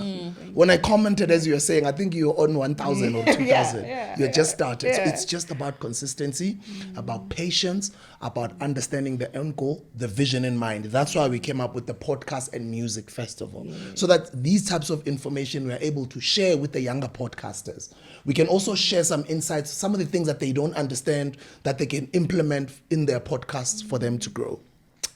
When I commented, as you were saying, I think you're on 1,000 or 2,000. You just started. So it's just about consistency, about patience, about understanding the end goal, the vision in mind. That's why we came up with the Podcast and Music Festival. So that these types of information we're able to share with the younger podcasters. We can also share some insights, some of the things that they don't understand that they can implement in their podcasts for them to grow.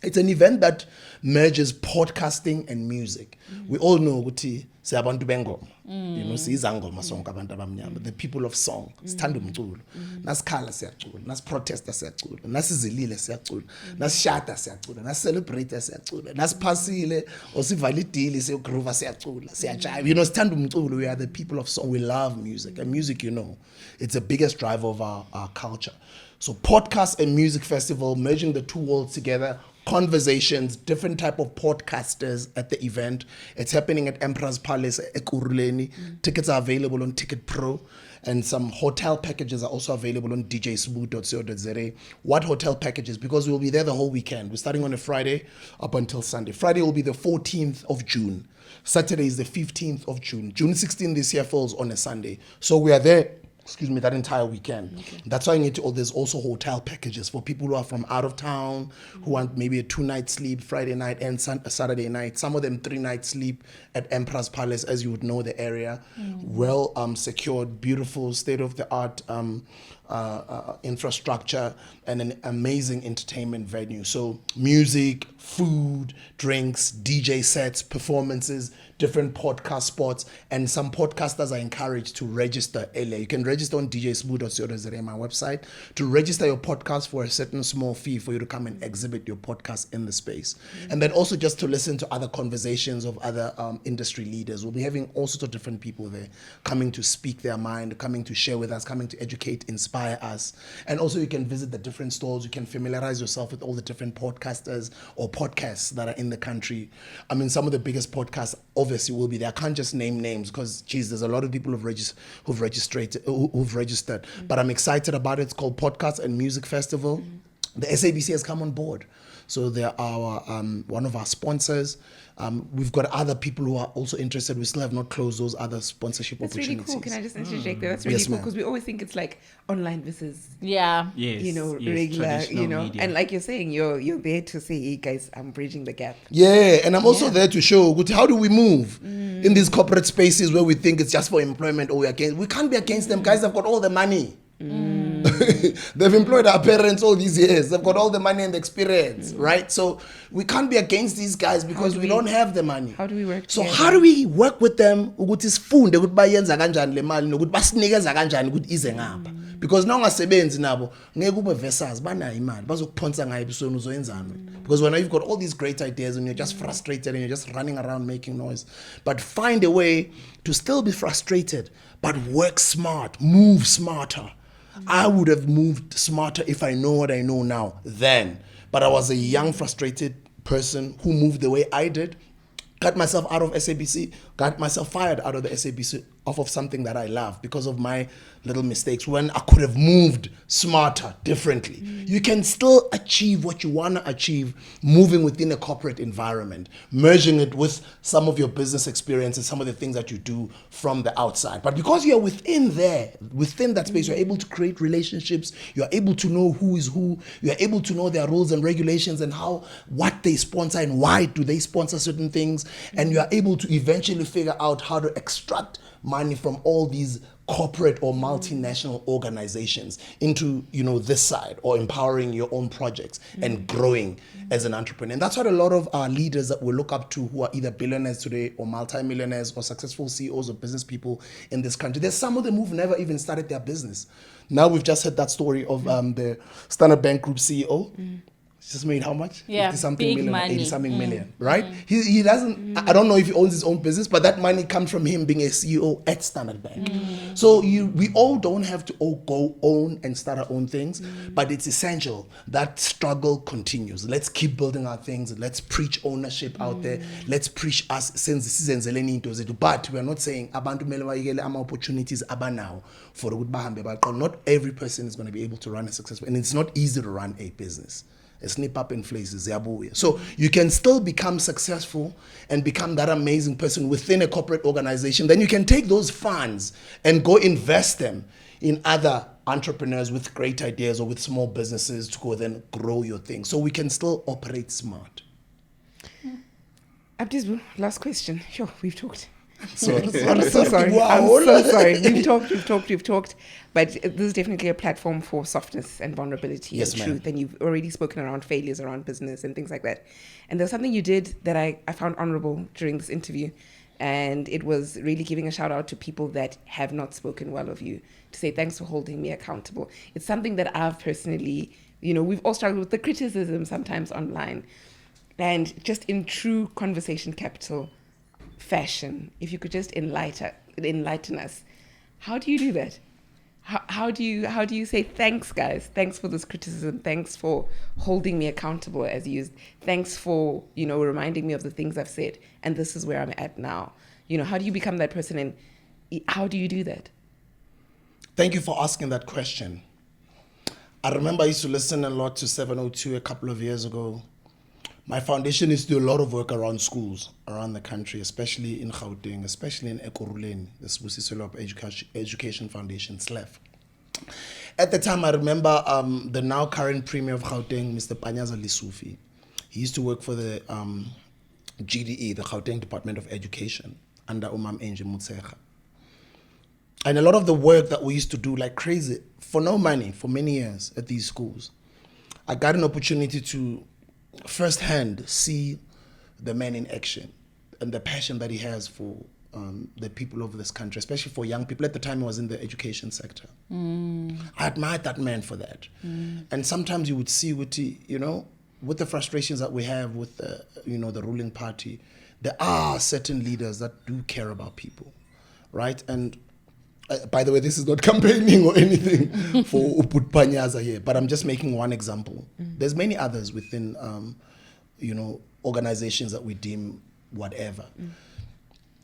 It's an event that merges podcasting and music. We all know ukuthi siyabantu bengoma. Sizangoma sonke abantu abamnyama. The people of song. Sithanda umculo. Nasikhala siyacula, nasiprotesta siyacula, nasizilile siyacula, nasishada siyacula, nasicelebrate siyacula, nasiphasile osivala idili siyogroove siyacula, siyajive. Sithanda umculo. We are the people of song. We love music. And music, it's the biggest driver of our culture. So Podcast and Music Festival, merging the two worlds together, conversations, different type of podcasters at the event. It's happening at Emperor's Palace, Ekurhuleni. Tickets are available on Ticket Pro, and some hotel packages are also available on djsbu.co.za. What hotel packages? Because we'll be there the whole weekend. We're starting on a Friday up until Sunday. Friday will be the 14th of June. Saturday is the 15th of June. June 16th this year falls on a Sunday. So we are there that entire weekend. That's why there's also hotel packages for people who are from out of town, who want maybe a 2-night sleep, Friday night and Saturday night. Some of them 3-night sleep at Emperor's Palace, as you would know the area. Well secured, beautiful, state-of-the-art infrastructure, and an amazing entertainment venue. So music, food, drinks, DJ sets, performances, different podcast spots, and some podcasters are encouraged to register early. You can register on djsbu.co.za, my website, to register your podcast for a certain small fee for you to come and exhibit your podcast in the space. And then also just to listen to other conversations of other industry leaders. We'll be having all sorts of different people there coming to speak their mind, coming to share with us, coming to educate, inspire us. And also you can visit the different stalls. You can familiarize yourself with all the different podcasters or podcasts that are in the country. I mean, some of the biggest podcasts obviously will be there. I can't just name names because, there's a lot of people who've registered. But I'm excited about it. It's called Podcast and Music Festival. The SABC has come on board. So they're one of our sponsors. We've got other people who are also interested. We still have not closed those other sponsorship opportunities. That's really cool. Can I just interject there? That's really cool because we always think it's like online versus regular, media. And like you're saying, you're there to say, hey guys, I'm bridging the gap. Yeah, and I'm also there to show how do we move in these corporate spaces where we think it's just for employment or we can't be against them. Guys have got all the money. They've employed our parents all these years. They've got all the money and the experience, right? So we can't be against these guys because we don't have the money. How do we work So together? how do we work with them ukuthi sifunde ukuthi bayenza kanjani le mali nokuthi basinikeza kanjani ukuthi ize ngapha? Because now ungasebenzi nabo ngeke ube versus banayo imali bazokuphonsa ngayo ebusweni uzoyenzani? Because when you've got all these great ideas and you're just frustrated and you're just running around making noise, but find a way to still be frustrated but work smart, move smarter. I would have moved smarter if I know what I know now then. But I was a young, frustrated person who moved the way I did, got myself out of SABC, got myself fired out of the SABC off of something that I love because of my little mistakes when I could have moved smarter, differently. You can still achieve what you want to achieve moving within a corporate environment, merging it with some of your business experience and some of the things that you do from the outside. But because you're within that space, you're able to create relationships, you're able to know who is who, you're able to know their rules and regulations and what they sponsor and why do they sponsor certain things, and you're able to eventually figure out how to extract money from all these corporate or multinational organizations into, this side, or empowering your own projects and growing as an entrepreneur. And that's what a lot of our leaders that we look up to, who are either billionaires today or multimillionaires or successful CEOs or business people in this country. There's some of them who've never even started their business. Now we've just heard that story of the Standard Bank Group CEO. Just made how much? Yeah, 50-something big million, money. 80-something million, right? He doesn't, I don't know if he owns his own business, but that money comes from him being a CEO at Standard Bank. So we all don't have to all go own and start our own things, but it's essential that struggle continues. Let's keep building our things. Let's preach ownership out there. Let's preach us, since this is into, but we are not saying abantu kumele bayekele ama opportunities abanawo for ukuthi bahambe baqala. Not every person is going to be able to run a successful, and it's not easy to run a business. A snip up in places. So you can still become successful and become that amazing person within a corporate organization. Then you can take those funds and go invest them in other entrepreneurs with great ideas or with small businesses to go then grow your thing. So we can still operate smart. Sbu, last question. Sure, we've talked. So I'm so sorry. Wow. I'm so sorry. We've talked. But this is definitely a platform for softness and vulnerability and truth. And you've already spoken around failures, around business and things like that. And there's something you did that I found honorable during this interview. And it was really giving a shout out to people that have not spoken well of you, to say thanks for holding me accountable. It's something that I've personally, we've all struggled with the criticism sometimes online. And just in true conversation capital fashion, if you could just enlighten us, how do you do that? How do you say thanks, guys? Thanks for this criticism. Thanks for holding me accountable, as you used. Thanks for reminding me of the things I've said, and this is where I'm at now. How do you become that person, and how do you do that? Thank you for asking that question. I remember I used to listen a lot to 702 a couple of years ago. My foundation is to do a lot of work around schools around the country, especially in Gauteng, especially in Ekurhuleni, the Sbu Education Foundation, SLEF. At the time, I remember the now current Premier of Gauteng, Mr. Panyaza Lisufi. He used to work for the GDE, the Gauteng Department of Education, under Umam Enje Mutsecha. And a lot of the work that we used to do like crazy, for no money, for many years at these schools, I got an opportunity to firsthand see the man in action and the passion that he has for the people of this country, especially for young people. At the time, he was in the education sector. I admired that man for that. And sometimes you would see with the frustrations that we have with the ruling party, there are certain leaders that do care about people, right? And by the way, this is not campaigning or anything for Uput Panyaza here, but I'm just making one example. There's many others within, organizations that we deem whatever.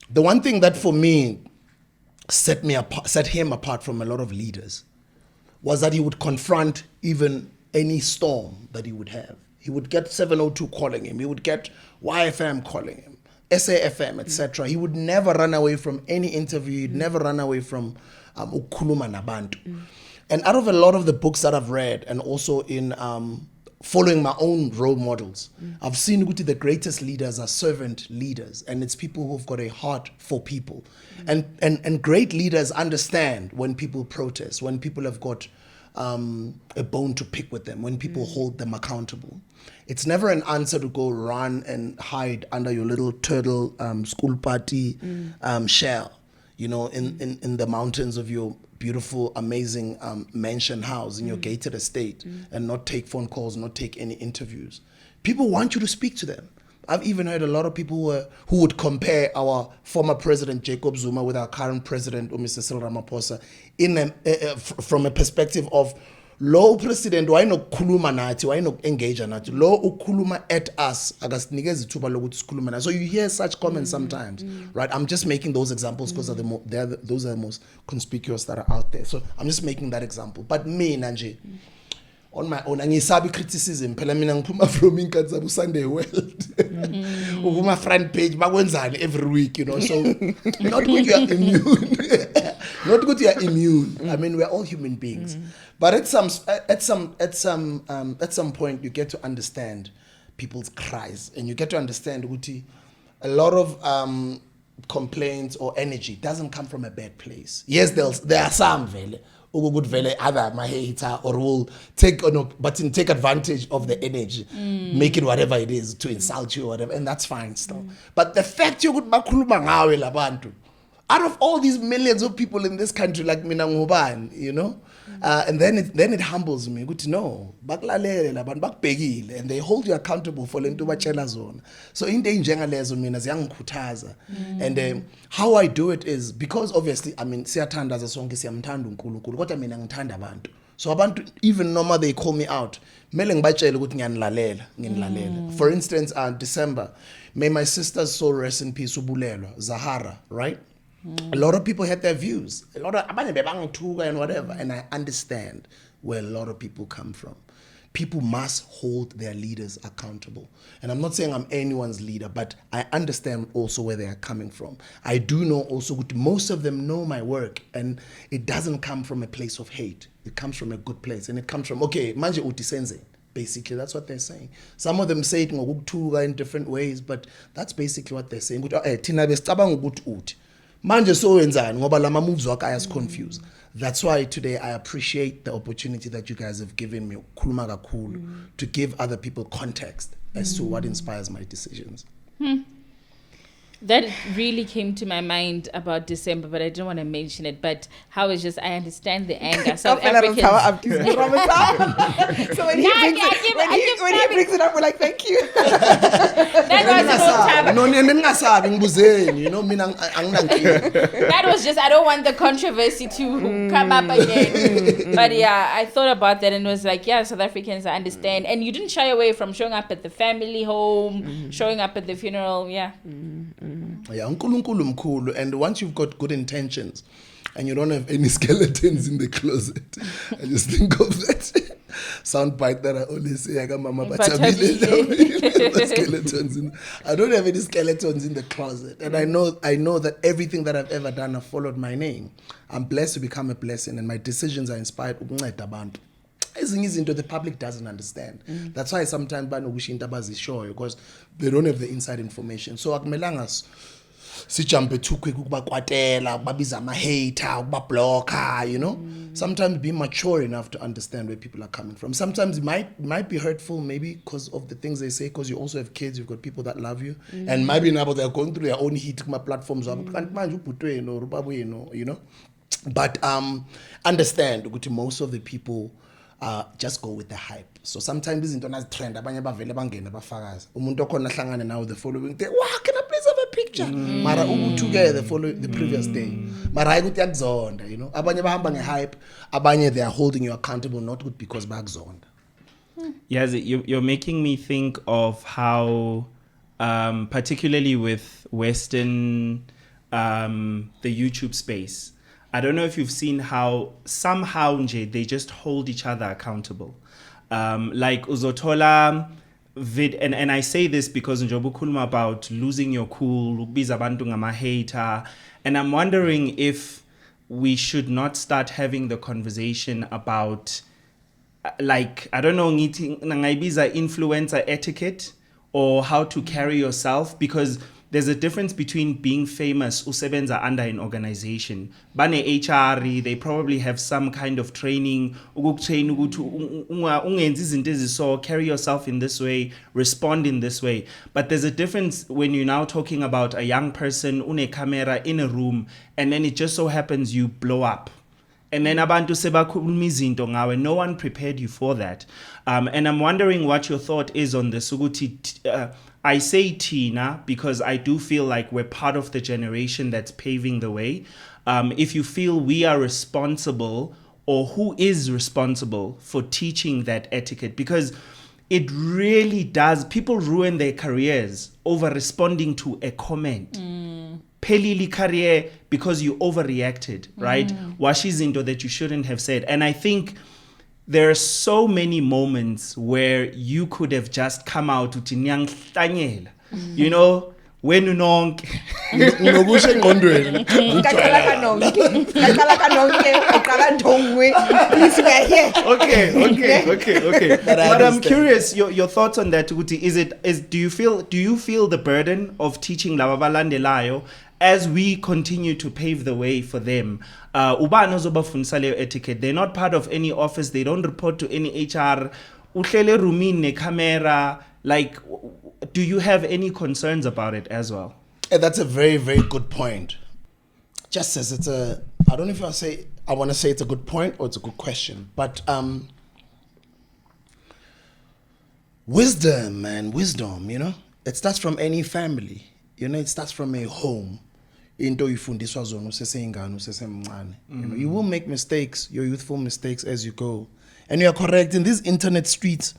The one thing that for me set him apart from a lot of leaders was that he would confront even any storm that he would have. He would get 702 calling him. He would get YFM calling him. SAFM, etc. He would never run away from any interview. He'd never run away from ukuluma nabantu. And out of a lot of the books that I've read, and also in following my own role models, I've seen the greatest leaders are servant leaders, and it's people who've got a heart for people. And great leaders understand when people protest, when people have got a bone to pick with them, when people hold them accountable. It's never an answer to go run and hide under your little turtle school party shell, in the mountains of your beautiful, amazing mansion house in your gated estate, and not take phone calls, not take any interviews. People want you to speak to them. I've even heard a lot of people who would compare our former president, Jacob Zuma, with our current president, Mr. Cyril Ramaphosa, from a perspective of lo president wayenokukhuluma nathi wayenoku-engage nathi lo ukhuluma at us akasinikeza ithuba lokuthi sikhulume nathi. So you hear such comments sometimes, right? I'm just making those examples because those are the most conspicuous that are out there. So I'm just making that example. But me nanje on my own angisabi criticism phela mina ngiphuma from inkathi zabu Sunday World ukuma front page bakwenzani every week, you know. So not good you are immune. Not good you are immune. I mean, we're all human beings. But at some point you get to understand people's cries, and you get to understand ukuthi a lot of complaints or energy doesn't come from a bad place. Yes, there are some vele good vele other my hater or will take take advantage of the energy, make it whatever it is to insult you or whatever, and that's fine still. But the fact you could bakhuluma ngawe labantu, out of all these millions of people in this country, like mina ngubani, you know, and then it humbles me. Good to know, baklalele labantu bakubhekile, and they hold you accountable for lento batshela zona. So into njengalezo mina ziyangikhuthaza, and how I do it is because obviously, I mean, siyathandaza sonke siyamthanda uNkulunkulu, kodwa mina ngithanda abantu. So abantu, even noma they call me out, mele ngibatshele ukuthi ngiyanilalela. For instance, December, may my sister's soul rest in peace, ubulelwa Zahara, right? A lot of people had their views. A lot of and whatever, and I understand where a lot of people come from. People must hold their leaders accountable. And I'm not saying I'm anyone's leader, but I understand also where they are coming from. I do know also that most of them know my work, and it doesn't come from a place of hate. It comes from a good place, and it comes from, okay, manje utisenze. Basically, that's what they're saying. Some of them say it in different ways, but that's basically what they're saying. Manje so wenzani ngoba lama moves wakho ayas confused. That's why today I appreciate the opportunity that you guys have given me khuluma kakhulu to give other people context as to what inspires my decisions. That really came to my mind about December, but I didn't want to mention it. But how it's just, I understand the anger. South Africans. So when he brings it up, we're like, thank you. That was just, I don't want the controversy to come up again. But yeah, I thought about that and was like, yeah, South Africans, I understand. And you didn't shy away from showing up at the family home, showing up at the funeral. Yeah. Yeah, uNkulunkulu mkhulu, and once you've got good intentions and you don't have any skeletons in the closet, I just think of that soundbite that I always say, I got mama skeletons in. I don't have any skeletons in the closet, and I know that everything that I've ever done, I've followed my name. I'm blessed to become a blessing, and my decisions are inspired ukunceda abantu. Izinto the public doesn't understand. That's why sometimes show because they don't have the inside information. So akumelanga sijump too quick ukubakwatela babiza ama hater blocker, you know. Sometimes be mature enough to understand where people are coming from. Sometimes it might be hurtful, maybe because of the things they say, because you also have kids, you've got people that love you, and maybe now they're going through their own heat platforms, you know. But understand most of the people just go with the hype. So sometimes izinto nazitrend abanye bavele bangena bafakaza umuntu okhona hlangana nawo the following day, wow, can I please have a picture? Mara together the previous day, mara hayi ukuthi yakuzonda, you know. Abanye bahamba ngehype, abanye they are holding you accountable not good because bakuzonda. Yes, you're making me think of how particularly with Western the YouTube space, I don't know if you've seen how somehow they just hold each other accountable. Like Uzotola and I say this because njobu kuluma about losing your cool, ukubiza abantu ngama hater, and I'm wondering if we should not start having the conversation about like, I don't know, ngaibiza influencer etiquette or how to carry yourself, because there's a difference between being famous, usebenza under an organization. Bane HR, they probably have some kind of training, so carry yourself in this way, respond in this way. But there's a difference when you're now talking about a young person, une camera in a room, and then it just so happens you blow up. And then abantu sebakhuluma izinto ngawe, no one prepared you for that. And I'm wondering what your thought is on this. I say Tina because I do feel like we're part of the generation that's paving the way. If you feel we are responsible or who is responsible for teaching that etiquette? Because it really does. People ruin their careers over responding to a comment. Pelili career because you overreacted, right? Washizinto that you shouldn't have said. And I think there are so many moments where you could have just come out with you know, when you know. Please, we are here. Okay. But I'm curious your thoughts on that, Uti. Do you feel the burden of teaching Lavabalandelayo as we continue to pave the way for them? Ubano zoba funsaleo etiquette. They're not part of any office. They don't report to any HR. Uhlele rumine camera. Like, do you have any concerns about it as well? That's a very, very good point. Just as it's a, I don't know if I want to say it's a good point or it's a good question, but wisdom, you know, it starts from any family. You know, it starts from a home. You know, you will make mistakes, your youthful mistakes as you go. And you are correct, in these internet streets,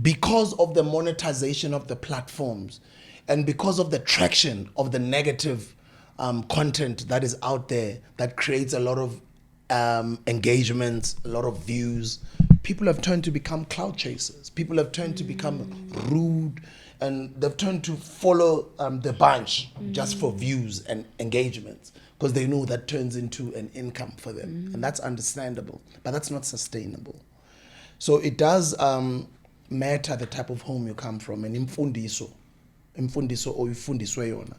because of the monetization of the platforms and because of the traction of the negative content that is out there that creates a lot of engagements, a lot of views, people have turned to become cloud chasers. People have turned to become rude, and they've turned to follow the bunch just for views and engagements because they know that turns into an income for them. And that's understandable, but that's not sustainable. So it does matter the type of home you come from, and imfundiso or ifundiswe yona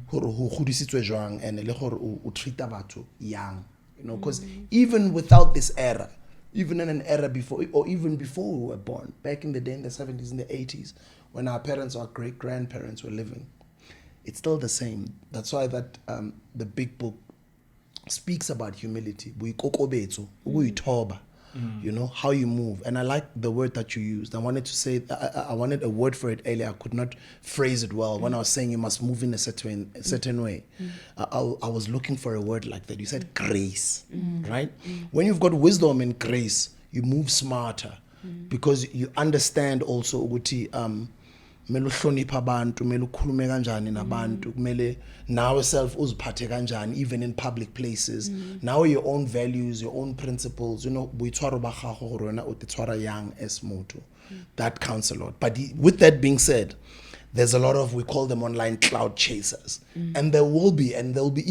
gore ho godisitswe jwang and le gore o treata batho young, you know, because even without this era, even in an era before, or even before we were born, back in the day in the 70s and the 80s, when our parents or great grandparents were living, it's still the same. That's why that the big book speaks about humility. You know, how you move. And I like the word that you used. I wanted to say, I wanted a word for it earlier. I could not phrase it well. When I was saying you must move in a certain way, I was looking for a word like that. You said grace, right? When you've got wisdom and grace, you move smarter because you understand also ukuthi kumele uhloniphe abantu, kumele ukhulume kanjani nabantu, kumele nawe self uziphathe kanjani even in public places. Now your own values, your own principles, you know, boitshwaro ba gago gore wena o te tshwara yang as motho. That counts a lot. But with that being said, there's a lot of, we call them online cloud chasers. And there'll be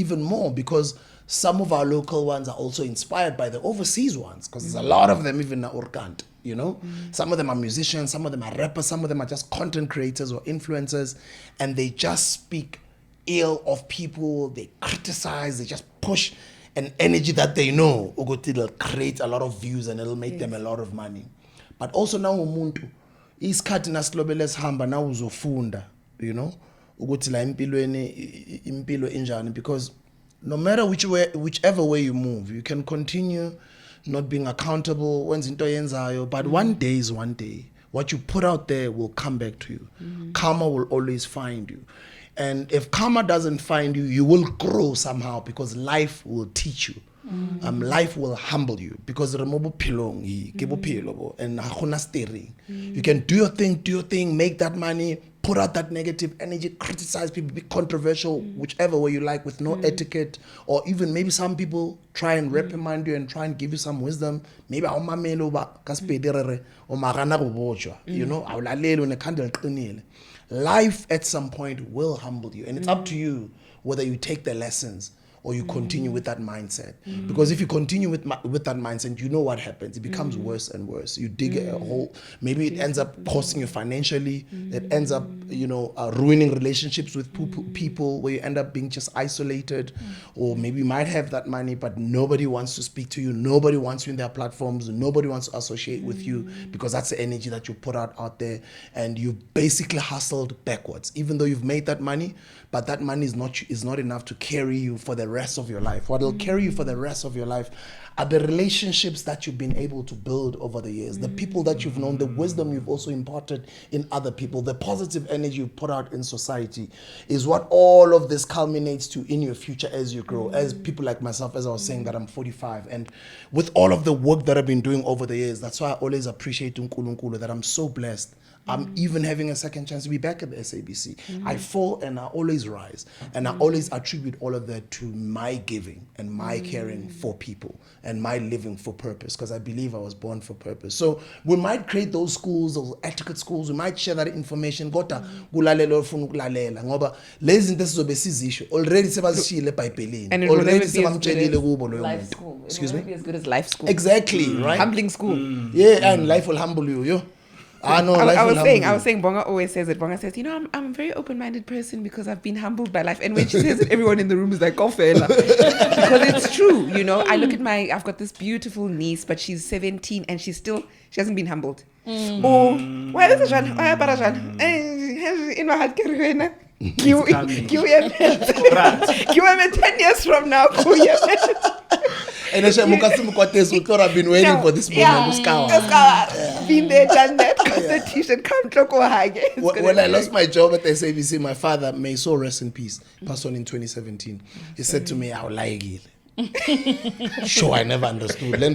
even more because some of our local ones are also inspired by the overseas ones because there's a lot of them even in Urkant. You know, some of them are musicians, some of them are rappers, some of them are just content creators or influencers, and they just speak ill of people, they criticize, they just push an energy that they know it'll create a lot of views and it'll make them a lot of money. But also now umuntu isikhathi nasilobele sihamba na uzofunda, you know, ukuthi la impilo enjani, because no matter whichever way you move, you can continue not being accountable, but one day is one day. What you put out there will come back to you. Karma will always find you. And if karma doesn't find you, you will grow somehow because life will teach you. Life will humble you because and steering. You can do your thing, make that money, put out that negative energy, criticize people, be controversial, whichever way you like, with no etiquette, or even maybe some people try and reprimand you and try and give you some wisdom. Maybe you know, life at some point will humble you, and it's up to you whether you take the lessons or you continue with that mindset. Because if you continue with that mindset, you know what happens. It becomes worse and worse. You dig a hole. Maybe it ends up costing you financially. It ends up, you know, ruining relationships with people where you end up being just isolated. Or maybe you might have that money, but nobody wants to speak to you. Nobody wants you in their platforms. Nobody wants to associate with you because that's the energy that you put out there. And you basically hustled backwards. Even though you've made that money, but that money is not enough to carry you for the rest of your life. What will carry you for the rest of your life are the relationships that you've been able to build over the years, the people that you've known, the wisdom you've also imparted in other people, the positive energy you put out in society is what all of this culminates to in your future as you grow. As people like myself, as I was saying, that I'm 45, and with all of the work that I've been doing over the years, that's why I always appreciate uNkulunkulu, that I'm so blessed. I'm even having a second chance to be back at the SABC. I fall and I always rise. And I always attribute all of that to my giving and my caring for people and my living for purpose, because I believe I was born for purpose. So we might create those schools, those etiquette schools, we might share that information. Kodwa kulalela ofuna ukulalela ngoba lezi zinto sizobe sizisho already sebazishile eBhayibhelini. And it will never Already be as good sebamtshelile as kubo loyo life muntu. school. It Excuse will me? never be as good as life school. Exactly, right? Humbling school. Yeah, and life will humble you, yo. I know. I life was will saying, humble you. Bonga always says it. Bonga says, I'm a very open-minded person because I've been humbled by life. And when she says it, everyone in the room is like, oh, fella. Because it's true, I look at I've got this beautiful niece, but she's 17 and she hasn't been humbled. Oh, why is it, Jean? Why is it, in my heart, you 10 years from now. And I've been waiting for this moment. Been there, done that. Got the t-shirt, come to go high. When I lost my job at the SABC, my father, may so rest in peace, passed on in 2017. He said to me, "I'll lie." Sure, I never understood. My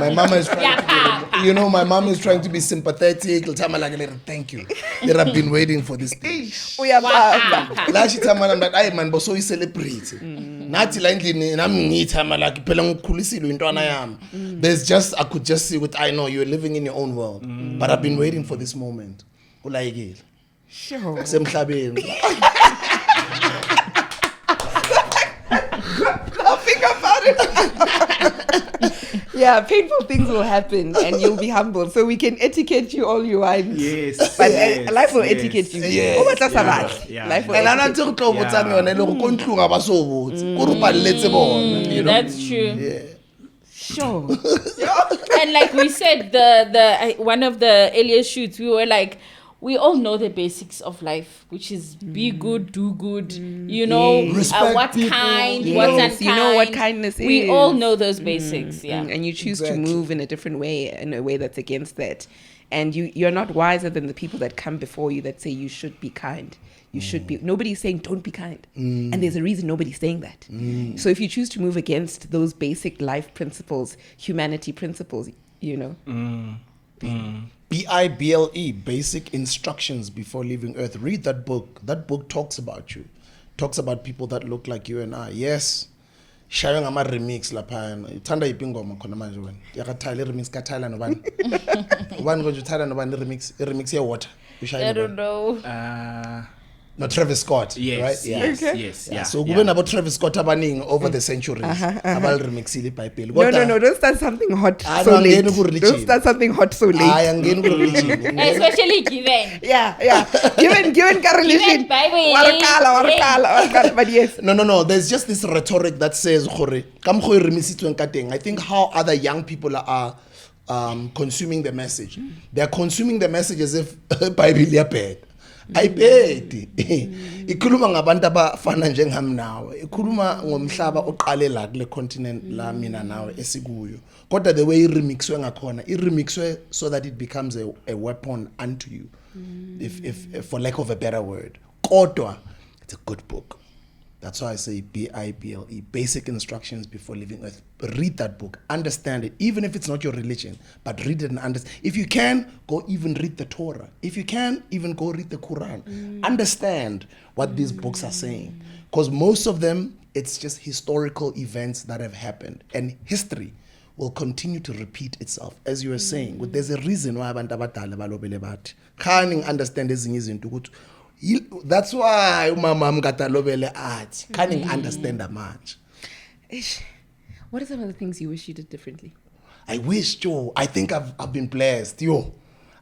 mama is trying my mom is trying to be sympathetic. Thank you. I've been waiting for this day. La she tell man that man but so we celebrate. Nathi la endlini nami ngithama like phela ngikhulisile intwana yami. I could just see what I know you're living in your own world. But I've been waiting for this moment. Ulayekile. Sure. Semhlabeni. Laughing about it. Yeah, painful things will happen and you'll be humbled. So we can etiquette you all you want. Yes. But life will etiquette you. Yes. Life will etiquette you. That's true. Yeah. Sure. And like we said, the one of the earlier shoots, we were like, we all know the basics of life, which is be good, do good, Respect what's people. kind, Yes. what's unkind. You know what kindness is. We all know those basics, yeah. And you choose Exactly. to move in a different way, in a way that's against that. And you're not wiser than the people that come before you that say you should be kind. You should be. Nobody's saying don't be kind. And there's a reason nobody's saying that. So if you choose to move against those basic life principles, humanity principles, BIBLE, Basic Instructions Before Leaving Earth. Read that book. That book talks about you. Talks about people that look like you and I. Yes. Sharing ama remix lapha. Uthanda yiphi ingoma khona manje wena? Yakathala remix ka Thailand nobani? Ubani konje uthanda nobani remix ye water? I don't know. No, Travis Scott, Yes, right? yes, Okay. yes. Yeah. Yeah, So yeah. kube nabo Travis Scott abaningi over the centuries. Abal remixile iBhayibheli. No, don't start something hot I so don't late. get into Don't start something hot so late. I angeni ku religion. Especially given. Yeah. Given correlation. Given Bible. Warakala. But yes. No. There's just this rhetoric that says, I think how other young people are consuming the message. They're consuming the message as if Bible is bad. ayibhedi ikhuluma ngabantu abafana njengami nawe ikhuluma ngomhlaba oqale la kule continent la mina nawe esikuyo kodwa the way remixwe ngakhona remixwe so that it becomes a weapon unto you if for lack of a better word kodwa it's a good book. That's why I say BIBLE, Basic Instructions Before Leaving Earth. Read that book, understand it, even if it's not your religion, but read it and understand. If you can, go even read the Torah. If you can, even go read the Quran. Understand what these books are saying. Because most of them, it's just historical events that have happened. And history will continue to repeat itself. As you were saying, there's a reason why abantu abadala balobele bathi. Can't understand ezinye izinto ukuthi that's why umama mkatalobele athi can't understand that much. What are some of the things you wish you did differently? I wish, Joe. I think I've been blessed.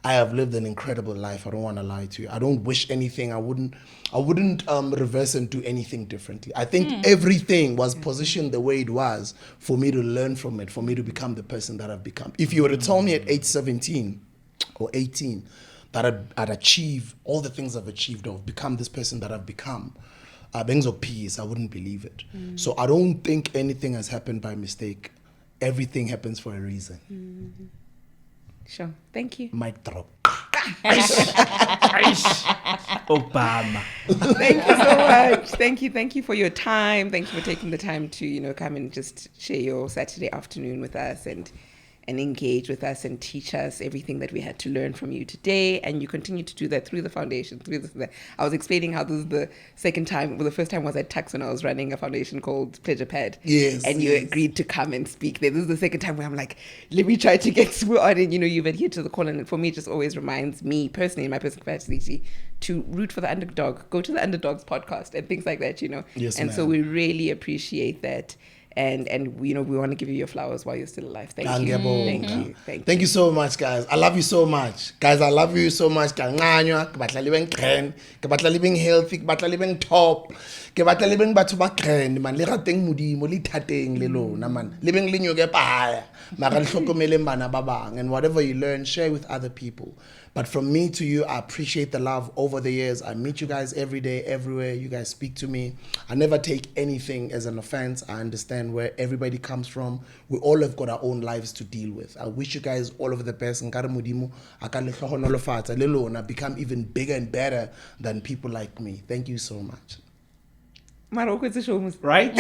I have lived an incredible life. I don't want to lie to you. I don't wish anything. I wouldn't reverse and do anything differently. I think everything was positioned the way it was for me to learn from it, for me to become the person that I've become. If you were to tell me at age 17 or 18 that I'd achieve all the things I've achieved or become this person that I've become, peace, I wouldn't believe it. So I don't think anything has happened by mistake. Everything happens for a reason. Sure. Thank you. Mic drop. Obama. Thank you so much. Thank you for your time. Thank you for taking the time to, come and just share your Saturday afternoon with us and engage with us and teach us everything that we had to learn from you today. And you continue to do that through the foundation, I was explaining how this is the first time was at Tux when I was running a foundation called Pleasure Pad. Yes. And you agreed to come and speak there. This is the second time where I'm like, let me try to get Sbu on, and you've adhered to the call. And for me, it just always reminds me personally, in my personal capacity, to root for the underdog, go to the Underdogs podcast and things like that, Yes, and ma'am. so we really appreciate that. And we want to give you your flowers while you're still alive. Thank you. Thank you so much, guys. I love you so much. Guys, I love you so much. Ke batla living grand, ke batla living healthy, ke batla living top, ke batla living batho ba grand man le rateng modimo le thateng le lona man. Living le nyoke paya. Mara le hlokomeleng bana ba bang, and whatever you learn, share with other people. But from me to you, I appreciate the love over the years. I meet you guys every day, everywhere. You guys speak to me. I never take anything as an offense. I understand where everybody comes from. We all have got our own lives to deal with. I wish you guys all of the best. Nkare modimo aka le hlohonolofatsa le lona become even bigger and better than people like me. Thank you so much. Right?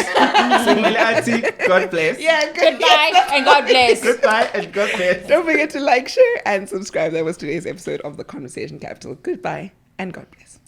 God bless. Yeah, Goodbye and God bless. Goodbye and God bless. Don't forget to like, share, and subscribe. That was today's episode of The Conversation Capital. Goodbye and God bless.